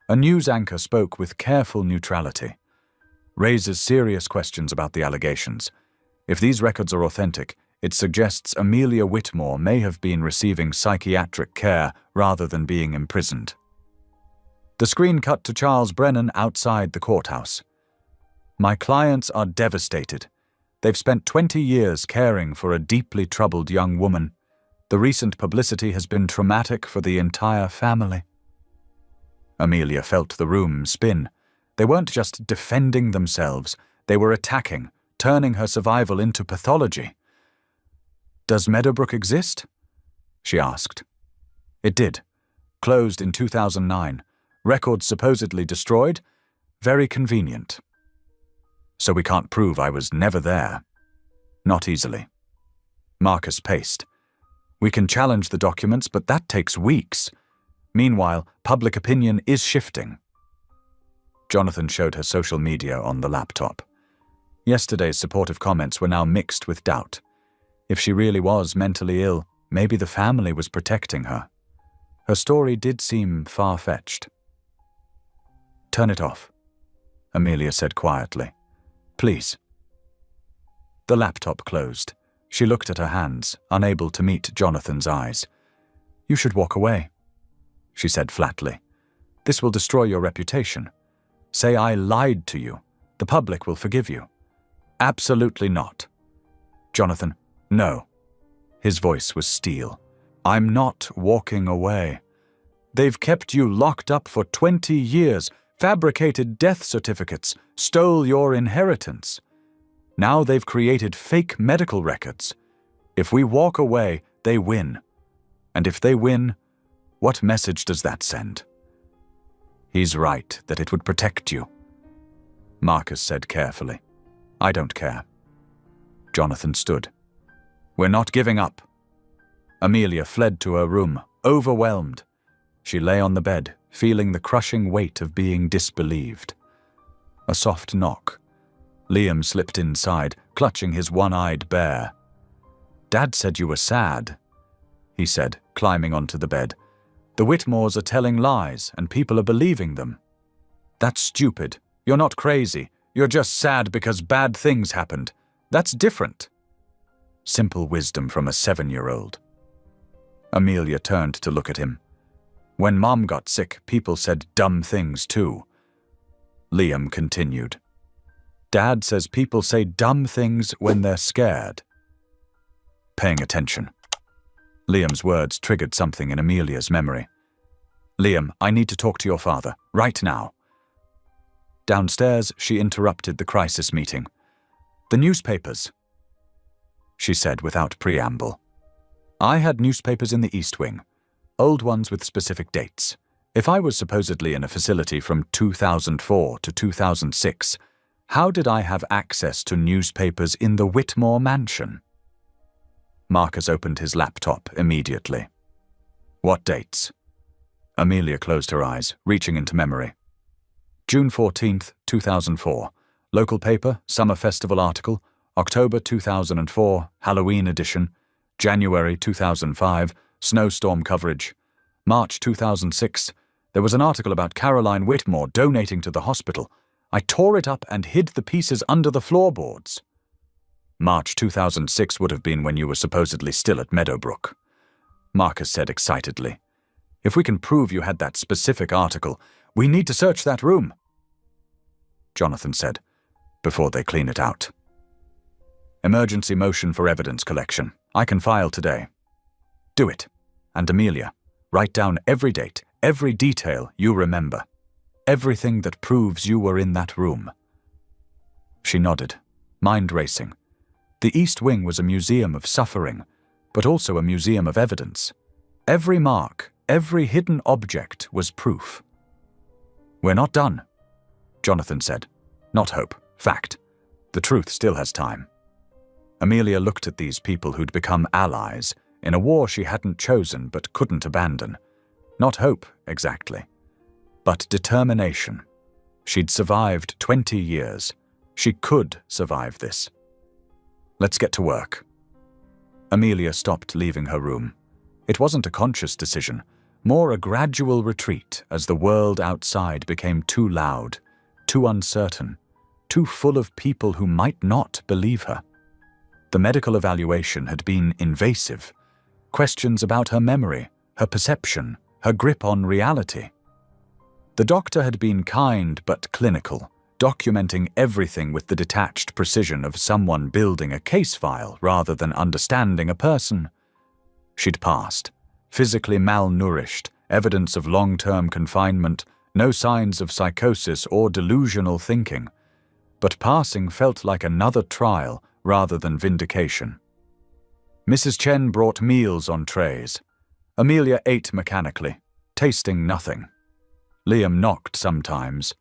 Speaker 1: A news anchor spoke with careful neutrality. "Raises serious questions about the allegations. If these records are authentic, it suggests Amelia Whitmore may have been receiving psychiatric care rather than being imprisoned." The screen cut to Charles Brennan outside the courthouse. "My clients are devastated. They've spent 20 years caring for a deeply troubled young woman. The recent publicity has been traumatic for the entire family." Amelia felt the room spin. They weren't just defending themselves, they were attacking, turning her survival into pathology. "Does Meadowbrook exist?" she asked. "It did. Closed in 2009. Records supposedly destroyed. Very convenient." "So we can't prove I was never there?" "Not easily." Marcus paced. "We can challenge the documents, but that takes weeks. Meanwhile, public opinion is shifting." Jonathan showed her social media on the laptop. Yesterday's supportive comments were now mixed with doubt. If she really was mentally ill, maybe the family was protecting her. Her story did seem far-fetched. "Turn it off," Amelia said quietly. "Please." The laptop closed. She looked at her hands, unable to meet Jonathan's eyes. "You should walk away," she said flatly. "This will destroy your reputation. Say I lied to you. The public will forgive you." "Absolutely not." "Jonathan, no." His voice was steel. "I'm not walking away. They've kept you locked up for 20 years, fabricated death certificates, stole your inheritance. Now they've created fake medical records. If we walk away, they win. And if they win, what message does that send?" "He's right that it would protect you," Marcus said carefully. "I don't care." Jonathan stood. "We're not giving up." Amelia fled to her room, overwhelmed. She lay on the bed, feeling the crushing weight of being disbelieved. A soft knock. Liam slipped inside, clutching his one-eyed bear. "Dad said you were sad," he said, climbing onto the bed. The Whitmores are telling lies, and people are believing them. That's stupid. You're not crazy. You're just sad because bad things happened. That's different. Simple wisdom from a 7-year-old. Amelia turned to look at him. When Mom got sick, people said dumb things too. Liam continued. Dad says people say dumb things when they're scared. Paying attention. Liam's words triggered something in Amelia's memory. Liam, I need to talk to your father, right now. Downstairs, she interrupted the crisis meeting. The newspapers, she said without preamble. I had newspapers in the East Wing, old ones with specific dates. If I was supposedly in a facility from 2004 to 2006, how did I have access to newspapers in the Whitmore mansion? Marcus opened his laptop immediately. What dates? Amelia closed her eyes, reaching into memory. June 14th, 2004. Local paper, summer festival article. October 2004, Halloween edition. January 2005, snowstorm coverage. March 2006, there was an article about Caroline Whitmore donating to the hospital. I tore it up and hid the pieces under the floorboards. March 2006 would have been when you were supposedly still at Meadowbrook. Marcus said excitedly. If we can prove you had that specific article, we need to search that room. Jonathan said, before they clean it out. Emergency motion for evidence collection. I can file today. Do it. And Amelia, write down every date, every detail you remember. Everything that proves you were in that room. She nodded, mind racing. The East Wing was a museum of suffering, but also a museum of evidence. Every mark, every hidden object was proof. We're not done, Jonathan said. Not hope, fact. The truth still has time. Amelia looked at these people who'd become allies in a war she hadn't chosen but couldn't abandon. Not hope, exactly, but determination. She'd survived 20 years. She could survive this. Let's get to work. Amelia stopped leaving her room. It wasn't a conscious decision, more a gradual retreat as the world outside became too loud, too uncertain, too full of people who might not believe her. The medical evaluation had been invasive. Questions about her memory, her perception, her grip on reality. The doctor had been kind but clinical, documenting everything with the detached precision of someone building a case file rather than understanding a person. She'd passed, physically malnourished, evidence of long-term confinement, no signs of psychosis or delusional thinking. But passing felt like another trial rather than vindication. Mrs. Chen brought meals on trays. Amelia ate mechanically, tasting nothing. Liam knocked sometimes,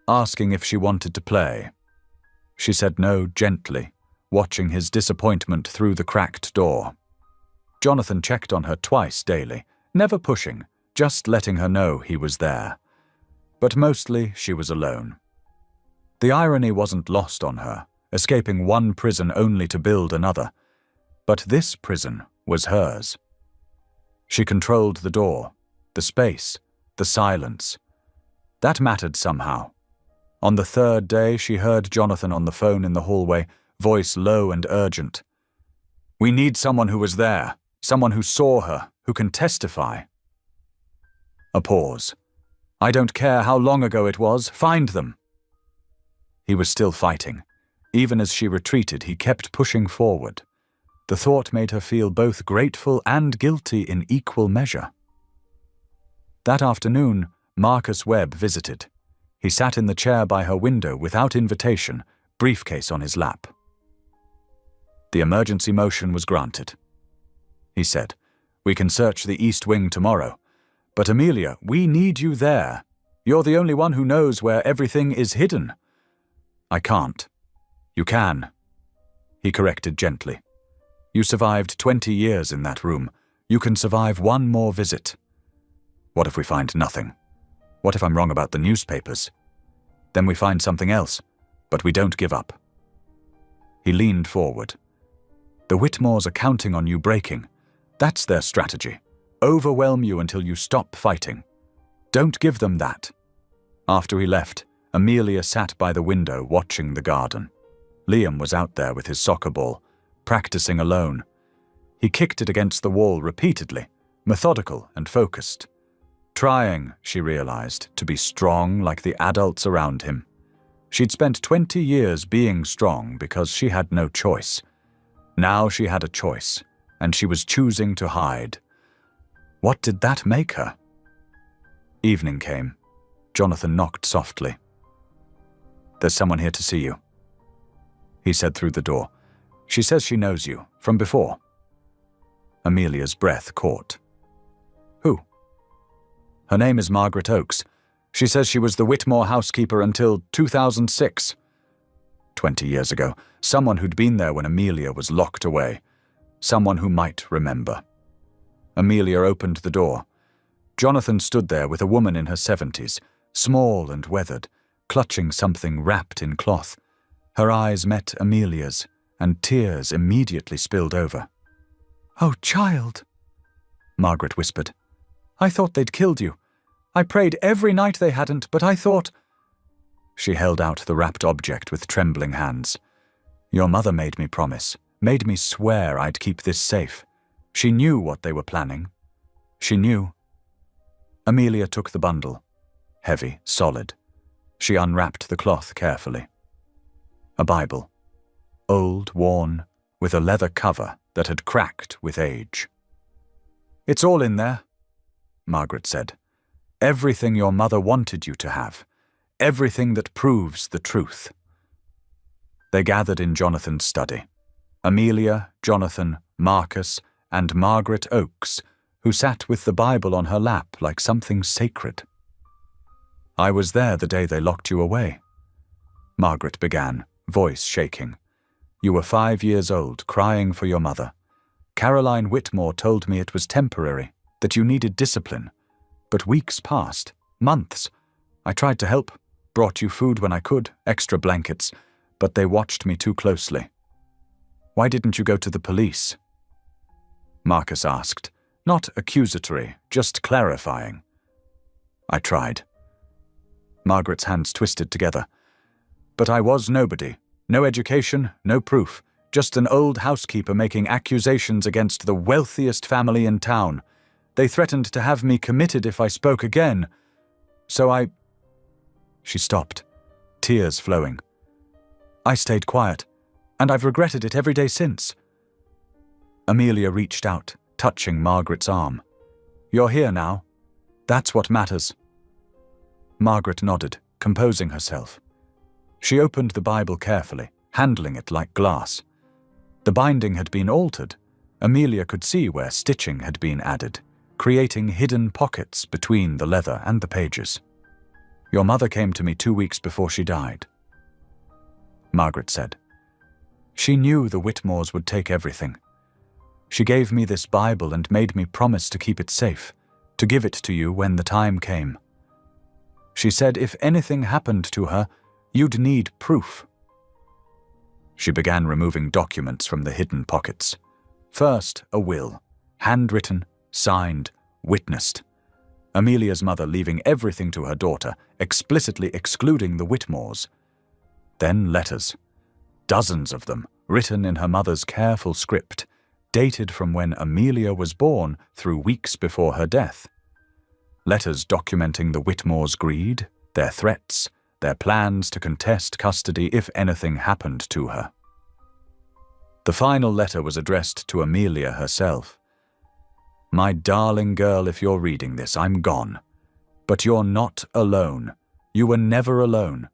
Speaker 1: asking if she wanted to play. She said no gently, watching his disappointment through the cracked door. Jonathan checked on her twice daily, never pushing, just letting her know he was there. But mostly she was alone. The irony wasn't lost on her, escaping one prison only to build another. But this prison was hers. She controlled the door, the space, the silence. That mattered somehow. On the third day, she heard Jonathan on the phone in the hallway, voice low and urgent. We need someone who was there, someone who saw her, who can testify. A pause. I don't care how long ago it was, find them. He was still fighting. Even as she retreated, he kept pushing forward. The thought made her feel both grateful and guilty in equal measure. That afternoon, Marcus Webb visited. He sat in the chair by her window without invitation, briefcase on his lap. The emergency motion was granted. He said, We can search the East Wing tomorrow. But Amelia, we need you there. You're the only one who knows where everything is hidden. I can't. You can. He corrected gently. You survived 20 years in that room. You can survive one more visit. What if we find nothing? What if I'm wrong about the newspapers? Then we find something else, but we don't give up. He leaned forward. The Whitmores are counting on you breaking. That's their strategy. overwhelm you until you stop fighting. Don't give them that." After he left, Amelia sat by the window watching the garden. Liam was out there with his soccer ball, practicing alone. He kicked it against the wall repeatedly, methodical and focused. Trying, she realized, to be strong like the adults around him. She'd spent 20 years being strong because she had no choice. Now she had a choice, and she was choosing to hide. What did that make her? Evening came. Jonathan knocked softly. "There's someone here to see you," he said through the door. "She says she knows you, from before." Amelia's breath caught. "Who?" "Her name is Margaret Oakes. She says she was the Whitmore housekeeper until 2006. 20 years ago, someone who'd been there when Amelia was locked away. Someone who might remember." Amelia opened the door. Jonathan stood there with a woman in her 70s, small and weathered, clutching something wrapped in cloth. Her eyes met Amelia's, and tears immediately spilled over. "Oh, child," Margaret whispered. "I thought they'd killed you. I prayed every night they hadn't, but I thought—" She held out the wrapped object with trembling hands. "Your mother made me promise, made me swear I'd keep this safe. She knew what they were planning. She knew." Amelia took the bundle. Heavy, solid. She unwrapped the cloth carefully. A Bible. Old, worn, with a leather cover that had cracked with age. "It's all in there," Margaret said. "Everything your mother wanted you to have. Everything that proves the truth." They gathered in Jonathan's study. Amelia, Jonathan, Marcus, and Margaret Oakes, who sat with the Bible on her lap like something sacred. "I was there the day they locked you away," Margaret began, voice shaking. "You were 5 years old, crying for your mother. Caroline Whitmore told me it was temporary, that you needed discipline. But weeks passed, months. I tried to help, brought you food when I could, extra blankets, but they watched me too closely. Why didn't you go to the police?" Marcus asked, not accusatory, just clarifying. "I tried." Margaret's hands twisted together. "But I was nobody. No education, no proof. Just an old housekeeper making accusations against the wealthiest family in town. They threatened to have me committed if I spoke again. So I—" She stopped, tears flowing. "I stayed quiet, and I've regretted it every day since." Amelia reached out, touching Margaret's arm. "You're here now. That's what matters." Margaret nodded, composing herself. She opened the Bible carefully, handling it like glass. The binding had been altered. Amelia could see where stitching had been added, creating hidden pockets between the leather and the pages. "Your mother came to me 2 weeks before she died," Margaret said. "She knew the Whitmores would take everything. She gave me this Bible and made me promise to keep it safe, to give it to you when the time came. She said if anything happened to her, you'd need proof." She began removing documents from the hidden pockets. First, a will, handwritten, signed, witnessed. Amelia's mother leaving everything to her daughter, explicitly excluding the Whitmores. Then letters. Dozens of them, written in her mother's careful script, dated from when Amelia was born through weeks before her death. Letters documenting the Whitmores' greed, their threats, their plans to contest custody if anything happened to her. The final letter was addressed to Amelia herself. "My darling girl, if you're reading this, I'm gone. But you're not alone. You were never alone.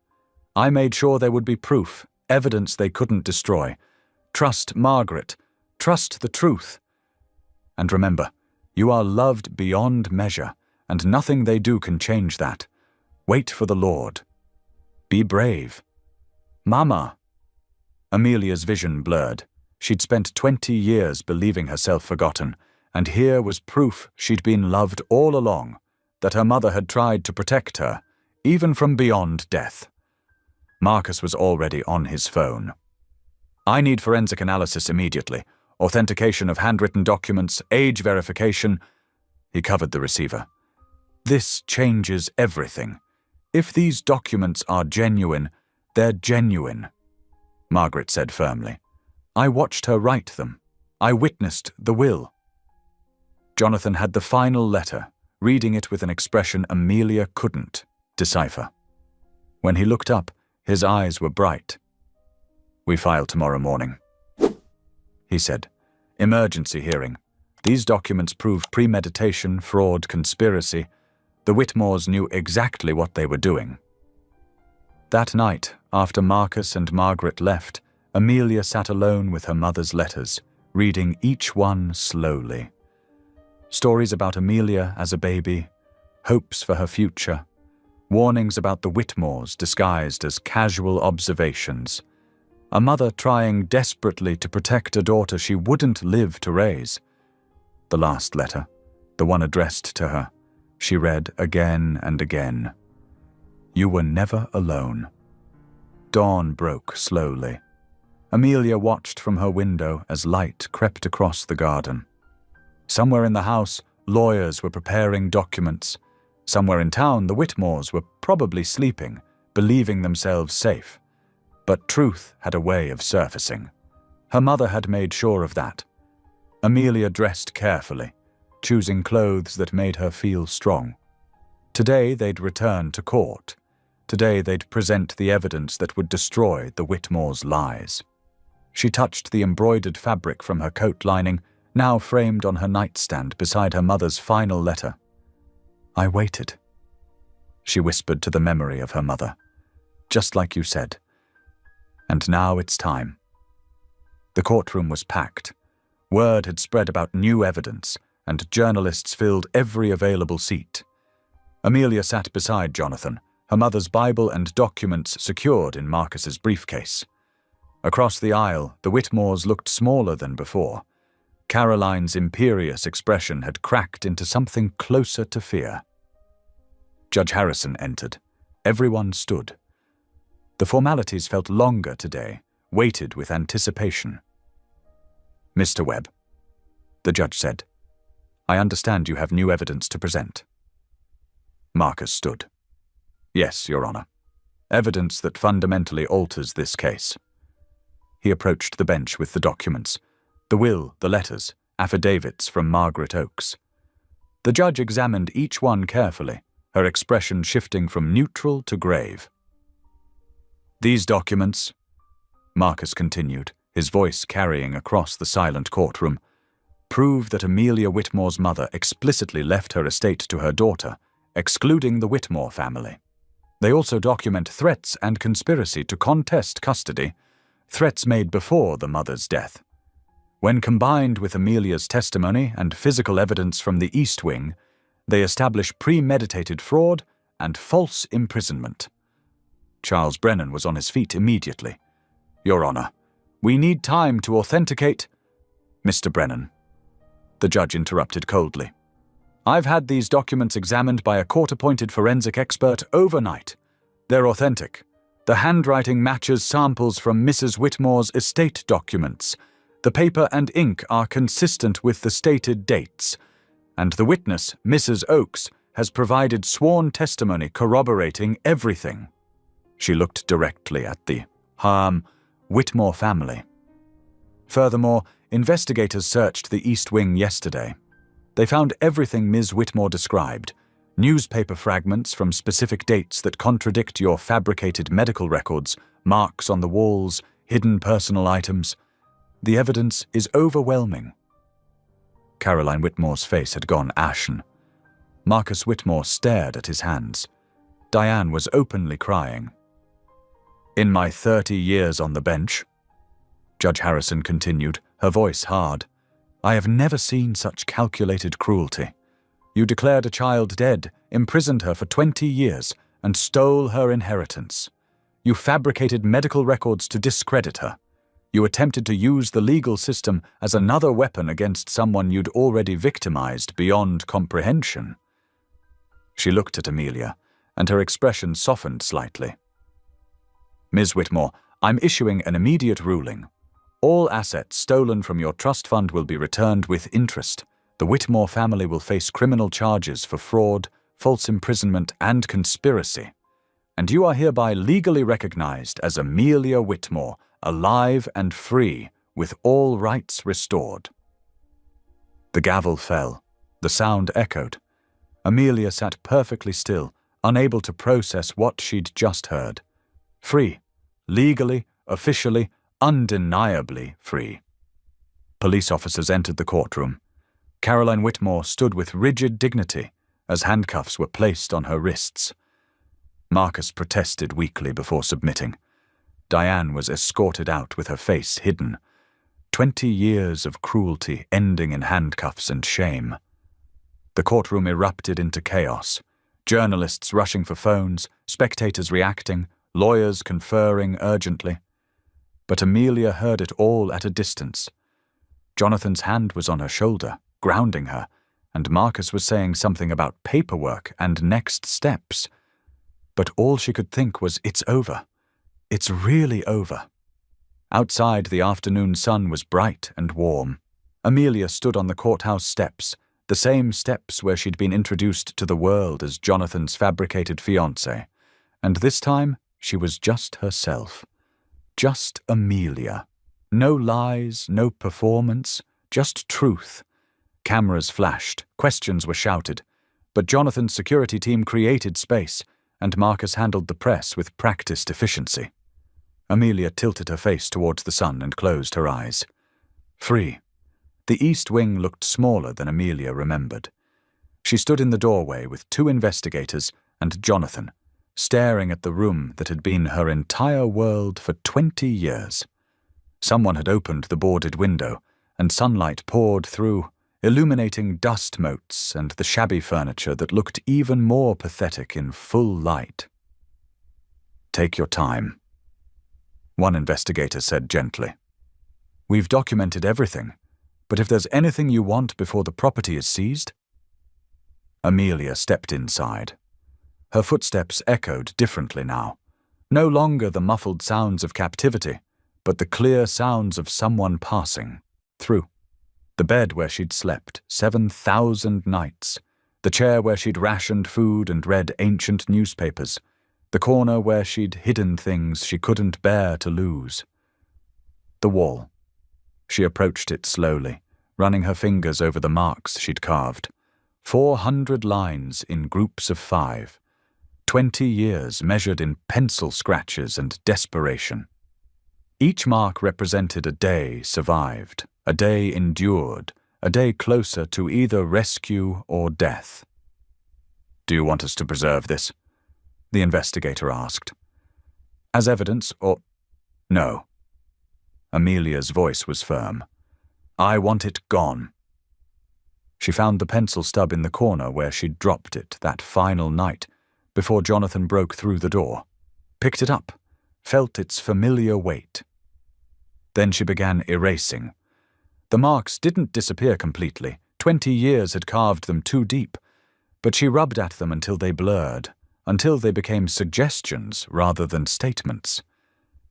Speaker 1: I made sure there would be proof, evidence they couldn't destroy. Trust Margaret. Trust the truth. And remember, you are loved beyond measure, and nothing they do can change that. Wait for the Lord. Be brave. Mama." Amelia's vision blurred. She'd spent 20 years believing herself forgotten, and here was proof she'd been loved all along, that her mother had tried to protect her, even from beyond death. Marcus was already on his phone. "I need forensic analysis immediately. Authentication of handwritten documents, age verification." He covered the receiver. "This changes everything. If these documents are genuine, they're genuine," Margaret said firmly. "I watched her write them. I witnessed the will." Jonathan had the final letter, reading it with an expression Amelia couldn't decipher. When he looked up, his eyes were bright. "We file tomorrow morning," he said. "Emergency hearing. These documents prove premeditation, fraud, conspiracy. The Whitmores knew exactly what they were doing." That night, after Marcus and Margaret left, Amelia sat alone with her mother's letters, reading each one slowly. Stories about Amelia as a baby, hopes for her future, warnings about the Whitmores disguised as casual observations, a mother trying desperately to protect a daughter she wouldn't live to raise. The last letter, the one addressed to her, she read again and again. "You were never alone." Dawn broke slowly. Amelia watched from her window as light crept across the garden. Somewhere in the house, lawyers were preparing documents. Somewhere in town, the Whitmores were probably sleeping, believing themselves safe. But truth had a way of surfacing. Her mother had made sure of that. Amelia dressed carefully, choosing clothes that made her feel strong. Today they'd return to court. Today they'd present the evidence that would destroy the Whitmores' lies. She touched the embroidered fabric from her coat lining, now framed on her nightstand beside her mother's final letter. "I waited," she whispered to the memory of her mother. "Just like you said. And now it's time." The courtroom was packed. Word had spread about new evidence, and journalists filled every available seat. Amelia sat beside Jonathan, her mother's Bible and documents secured in Marcus's briefcase. Across the aisle, the Whitmores looked smaller than before. Caroline's imperious expression had cracked into something closer to fear. Judge Harrison entered. Everyone stood. The formalities felt longer today, weighted with anticipation. "Mr. Webb," the judge said, "I understand you have new evidence to present." Marcus stood. "Yes, Your Honor. Evidence that fundamentally alters this case." He approached the bench with the documents. The will, the letters, affidavits from Margaret Oakes. The judge examined each one carefully, her expression shifting from neutral to grave. "These documents," Marcus continued, his voice carrying across the silent courtroom, "prove that Amelia Whitmore's mother explicitly left her estate to her daughter, excluding the Whitmore family. They also document threats and conspiracy to contest custody, threats made before the mother's death. When combined with Amelia's testimony and physical evidence from the East Wing, they establish premeditated fraud and false imprisonment." Charles Brennan was on his feet immediately. "Your Honor, we need time to authenticate—" "Mr. Brennan," the judge interrupted coldly. "I've had these documents examined by a court-appointed forensic expert overnight. They're authentic. The handwriting matches samples from Mrs. Whitmore's estate documents. The paper and ink are consistent with the stated dates, and the witness, Mrs. Oakes, has provided sworn testimony corroborating everything." She looked directly at the Whitmore family. "Furthermore, investigators searched the East Wing yesterday. They found everything Ms. Whitmore described, newspaper fragments from specific dates that contradict your fabricated medical records, marks on the walls, hidden personal items. The evidence is overwhelming." Caroline Whitmore's face had gone ashen. Marcus Whitmore stared at his hands. Diane was openly crying. "In my 30 years on the bench," Judge Harrison continued, her voice hard, "I have never seen such calculated cruelty. You declared a child dead, imprisoned her for 20 years, and stole her inheritance. You fabricated medical records to discredit her. You attempted to use the legal system as another weapon against someone you'd already victimized beyond comprehension." She looked at Amelia, and her expression softened slightly. "Ms. Whitmore, I'm issuing an immediate ruling. All assets stolen from your trust fund will be returned with interest. The Whitmore family will face criminal charges for fraud, false imprisonment, and conspiracy. And you are hereby legally recognized as Amelia Whitmore, alive and free, with all rights restored." The gavel fell. The sound echoed. Amelia sat perfectly still, unable to process what she'd just heard. Free. Legally, officially, undeniably free. Police officers entered the courtroom. Caroline Whitmore stood with rigid dignity as handcuffs were placed on her wrists. Marcus protested weakly before submitting. Diane was escorted out with her face hidden. 20 years of cruelty ending in handcuffs and shame. The courtroom erupted into chaos. Journalists rushing for phones, spectators reacting, lawyers conferring urgently. But Amelia heard it all at a distance. Jonathan's hand was on her shoulder, grounding her, and Marcus was saying something about paperwork and next steps. But all she could think was, it's over. It's really over. Outside, the afternoon sun was bright and warm. Amelia stood on the courthouse steps, the same steps where she'd been introduced to the world as Jonathan's fabricated fiancé. And this time, she was just herself. Just Amelia. No lies, no performance, just truth. Cameras flashed, questions were shouted, but Jonathan's security team created space, and Marcus handled the press with practiced efficiency. Amelia tilted her face towards the sun and closed her eyes. Free. The east wing looked smaller than Amelia remembered. She stood in the doorway with 2 investigators and Jonathan, staring at the room that had been her entire world for 20 years. Someone had opened the boarded window, and sunlight poured through, illuminating dust motes and the shabby furniture that looked even more pathetic in full light. "Take your time," one investigator said gently. "We've documented everything, but if there's anything you want before the property is seized..." Amelia stepped inside. Her footsteps echoed differently now. No longer the muffled sounds of captivity, but the clear sounds of someone passing through. The bed where she'd slept 7,000 nights, the chair where she'd rationed food and read ancient newspapers, the corner where she'd hidden things she couldn't bear to lose. The wall. She approached it slowly, running her fingers over the marks she'd carved. 400 lines in groups of 5. 20 years measured in pencil scratches and desperation. Each mark represented a day survived, a day endured, a day closer to either rescue or death. "Do you want us to preserve this?" the investigator asked. "As evidence or..." "No." Amelia's voice was firm. "I want it gone." She found the pencil stub in the corner where she'd dropped it that final night before Jonathan broke through the door, picked it up, felt its familiar weight. Then she began erasing. The marks didn't disappear completely. 20 years had carved them too deep, but she rubbed at them until they blurred, until they became suggestions rather than statements,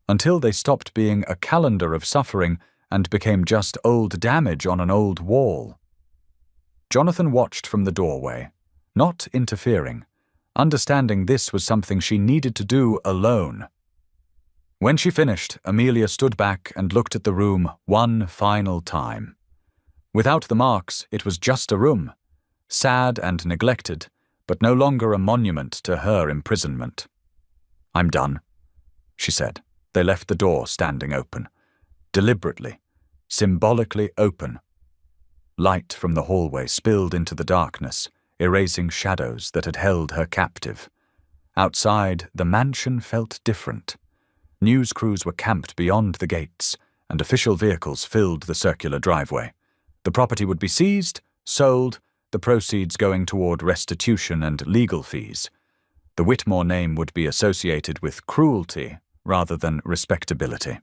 Speaker 1: until they stopped being a calendar of suffering and became just old damage on an old wall. Jonathan watched from the doorway, not interfering, understanding this was something she needed to do alone. When she finished, Amelia stood back and looked at the room one final time. Without the marks, it was just a room, sad and neglected, but no longer a monument to her imprisonment. "I'm done," she said. They left the door standing open, deliberately, symbolically open. Light from the hallway spilled into the darkness, erasing shadows that had held her captive. Outside, the mansion felt different. News crews were camped beyond the gates, and official vehicles filled the circular driveway. The property would be seized, sold, the proceeds going toward restitution and legal fees. The Whitmore name would be associated with cruelty rather than respectability.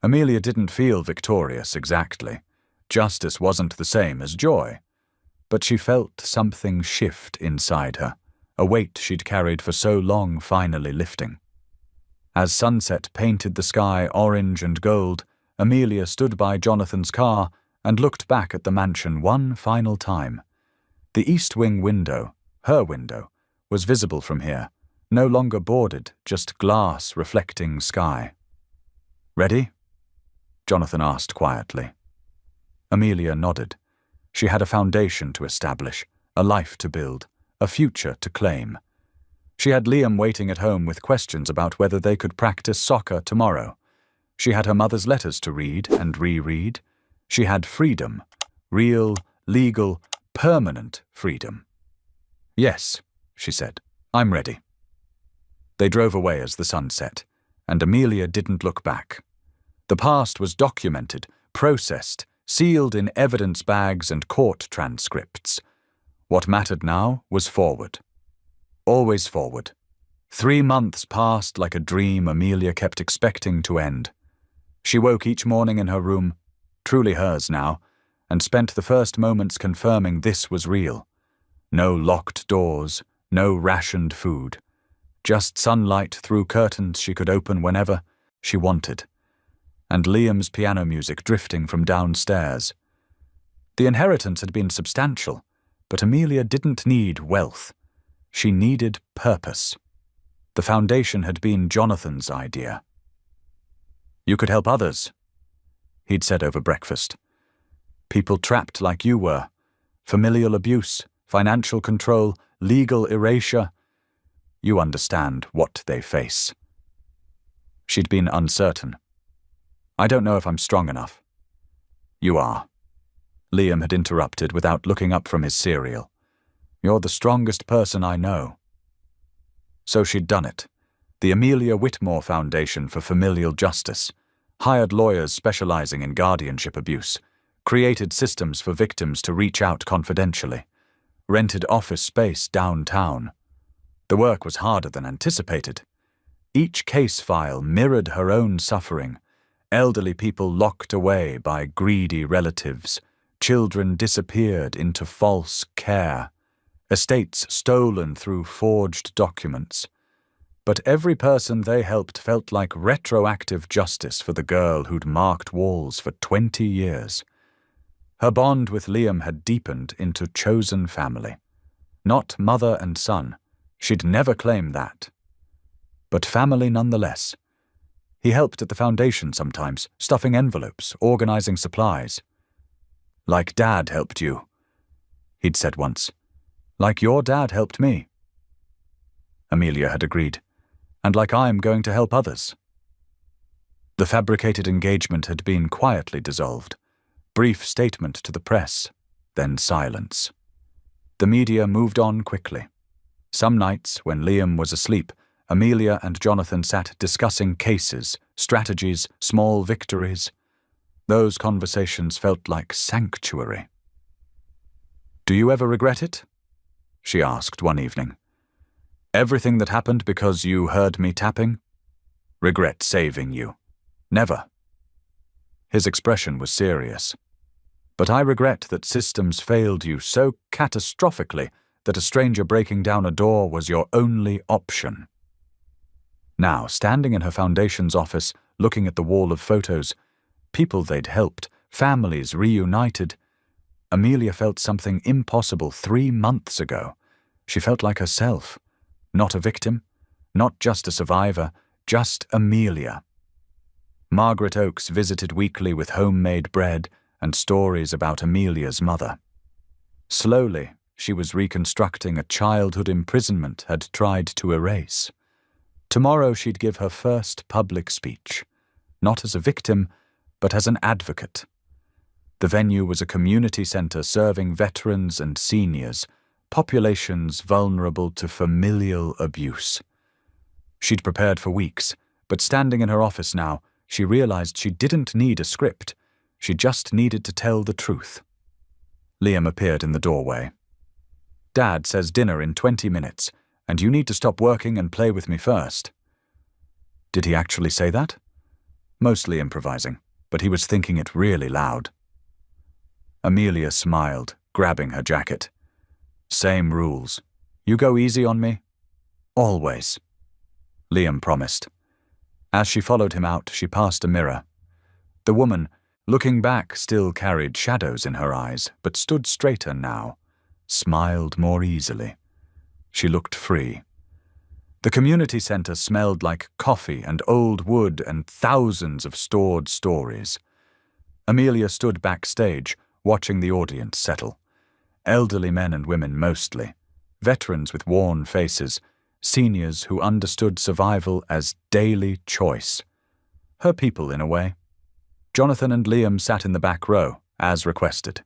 Speaker 1: Amelia didn't feel victorious exactly. Justice wasn't the same as joy. But she felt something shift inside her, a weight she'd carried for so long finally lifting. As sunset painted the sky orange and gold, Amelia stood by Jonathan's car and looked back at the mansion one final time. The east wing window, her window, was visible from here, no longer boarded, just glass reflecting sky. "Ready?" Jonathan asked quietly. Amelia nodded. She had a foundation to establish, a life to build, a future to claim. She had Liam waiting at home with questions about whether they could practice soccer tomorrow. She had her mother's letters to read and reread. She had freedom, real, legal, permanent freedom. "Yes," she said, "I'm ready." They drove away as the sun set, and Amelia didn't look back. The past was documented, processed, sealed in evidence bags and court transcripts. What mattered now was forward. Always forward. 3 months passed like a dream Amelia kept expecting to end. She woke each morning in her room, truly hers now, and spent the first moments confirming this was real. No locked doors, no rationed food. Just sunlight through curtains she could open whenever she wanted. And Liam's piano music drifting from downstairs. The inheritance had been substantial, but Amelia didn't need wealth. She needed purpose. The foundation had been Jonathan's idea. "You could help others," he'd said over breakfast. "People trapped like you were. Familial abuse, financial control, legal erasure. You understand what they face." She'd been uncertain. "I don't know if I'm strong enough." "You are." Liam had interrupted without looking up from his cereal. "You're the strongest person I know." So she'd done it. The Amelia Whitmore Foundation for Familial Justice, hired lawyers specializing in guardianship abuse, created systems for victims to reach out confidentially, rented office space downtown. The work was harder than anticipated. Each case file mirrored her own suffering. Elderly people locked away by greedy relatives, children disappeared into false care, estates stolen through forged documents. But every person they helped felt like retroactive justice for the girl who'd marked walls for 20 years. Her bond with Liam had deepened into chosen family. Not mother and son. She'd never claim that. But family nonetheless. He helped at the foundation sometimes, stuffing envelopes, organizing supplies. "Like Dad helped you," he'd said once. "Like your dad helped me." Amelia had agreed. "And like I'm going to help others." The fabricated engagement had been quietly dissolved. Brief statement to the press, then silence. The media moved on quickly. Some nights, when Liam was asleep, Amelia and Jonathan sat discussing cases, strategies, small victories. Those conversations felt like sanctuary. "Do you ever regret it?" she asked one evening. "Everything that happened because you heard me tapping? Regret saving you? Never." His expression was serious. "But I regret that systems failed you so catastrophically that a stranger breaking down a door was your only option." Now, standing in her foundation's office, looking at the wall of photos, people they'd helped, families reunited, Amelia felt something impossible 3 months ago. She felt like herself. Not a victim, not just a survivor, just Amelia. Margaret Oakes visited weekly with homemade bread and stories about Amelia's mother. Slowly, she was reconstructing a childhood imprisonment had tried to erase. Tomorrow she'd give her first public speech, not as a victim, but as an advocate. The venue was a community center serving veterans and seniors, populations vulnerable to familial abuse. She'd prepared for weeks, but standing in her office now, she realized she didn't need a script. She just needed to tell the truth. Liam appeared in the doorway. "Dad says dinner in 20 minutes, and you need to stop working and play with me first." Did he actually say that? Mostly improvising, but he was thinking it really loud. Amelia smiled, grabbing her jacket. "Same rules. You go easy on me?" "Always," Liam promised. As she followed him out, she passed a mirror. The woman, Looking back still carried shadows in her eyes, but stood straighter now, smiled more easily. She looked free. The community center smelled like coffee and old wood and thousands of stored stories. Amelia stood backstage, watching the audience settle. Elderly men and women mostly, veterans with worn faces, seniors who understood survival as daily choice. Her people, in a way. Jonathan and Liam sat in the back row, as requested.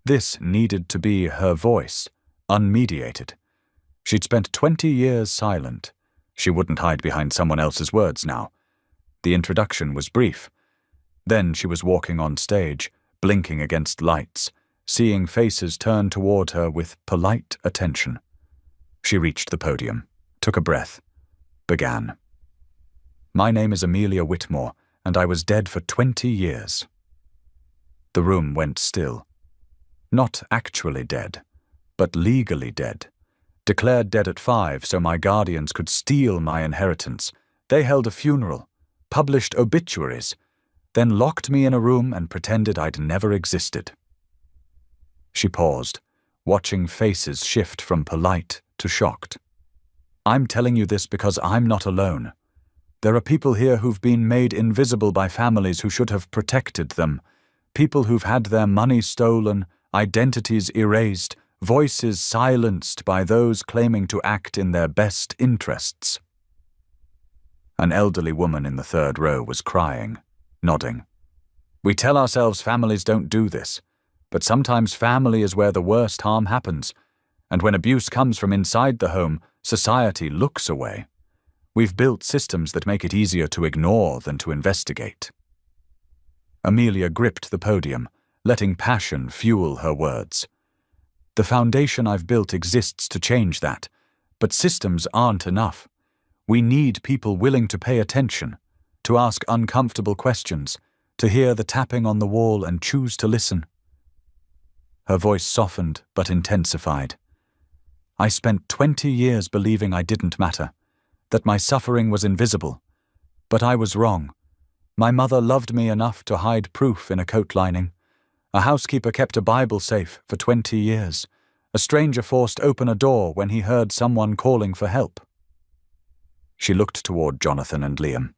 Speaker 1: This needed to be her voice, unmediated. She'd spent 20 years silent. She wouldn't hide behind someone else's words now. The introduction was brief. Then she was walking on stage, blinking against lights, seeing faces turn toward her with polite attention. She reached the podium, took a breath, began. My name is Amelia Whitmore, and I was dead for 20 years. The room went still. Not actually dead, but legally dead. Declared dead at 5 so my guardians could steal my inheritance. They held a funeral, published obituaries, then locked me in a room and pretended I'd never existed. She paused, watching faces shift from polite to shocked. I'm telling you this because I'm not alone. There are people here who've been made invisible by families who should have protected them, people who've had their money stolen, identities erased, voices silenced by those claiming to act in their best interests. An elderly woman in the third row was crying, nodding. We tell ourselves families don't do this, but sometimes family is where the worst harm happens, and when abuse comes from inside the home, society looks away. We've built systems that make it easier to ignore than to investigate. Amelia gripped the podium, letting passion fuel her words. The foundation I've built exists to change that, but systems aren't enough. We need people willing to pay attention, to ask uncomfortable questions, to hear the tapping on the wall and choose to listen. Her voice softened but intensified. I spent 20 years believing I didn't matter, that my suffering was invisible. But I was wrong. My mother loved me enough to hide proof in a coat lining. A housekeeper kept a Bible safe for 20 years. A stranger forced open a door when he heard someone calling for help. She looked toward Jonathan and Liam.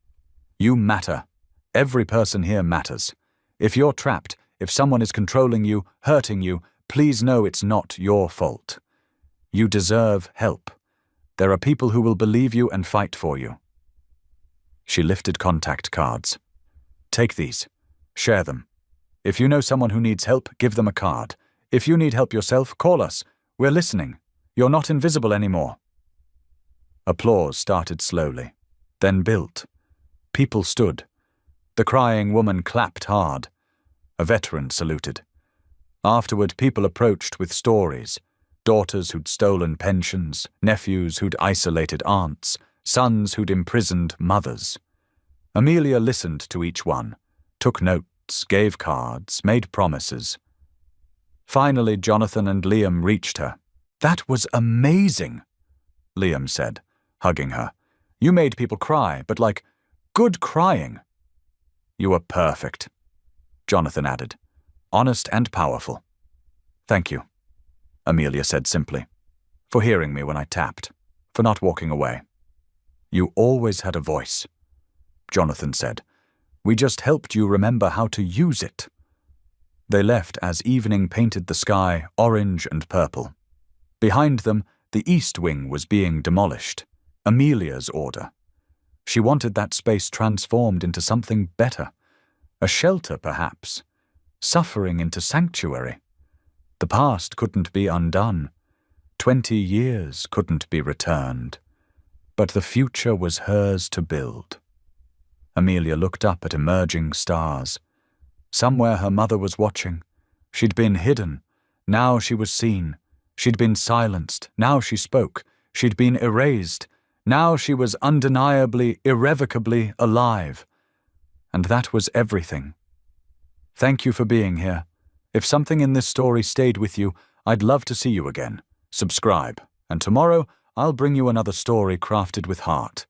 Speaker 1: You matter. Every person here matters. If you're trapped, if someone is controlling you, hurting you, please know it's not your fault. You deserve help. There are people who will believe you and fight for you. She lifted contact cards. Take these. Share them. If you know someone who needs help, give them a card. If you need help yourself, call us. We're listening. You're not invisible anymore. Applause started slowly, then built. People stood. The crying woman clapped hard. A veteran saluted. Afterward, people approached with stories. Daughters who'd stolen pensions, nephews who'd isolated aunts, sons who'd imprisoned mothers. Amelia listened to each one, took notes, gave cards, made promises. Finally, Jonathan and Liam reached her. That was amazing, Liam said, hugging her. You made people cry, but like, good crying. You were perfect, Jonathan added, honest and powerful. Thank you, Amelia said simply, for hearing me when I tapped, for not walking away. You always had a voice, Jonathan said. We just helped you remember how to use it. They left as evening painted the sky orange and purple. Behind them, the east wing was being demolished, Amelia's order. She wanted that space transformed into something better, a shelter perhaps, suffering into sanctuary. The past couldn't be undone. 20 years couldn't be returned. But the future was hers to build. Amelia looked up at emerging stars. Somewhere her mother was watching. She'd been hidden. Now she was seen. She'd been silenced. Now she spoke. She'd been erased. Now she was undeniably, irrevocably alive. And that was everything. Thank you for being here. If something in this story stayed with you, I'd love to see you again. Subscribe, and tomorrow I'll bring you another story crafted with heart.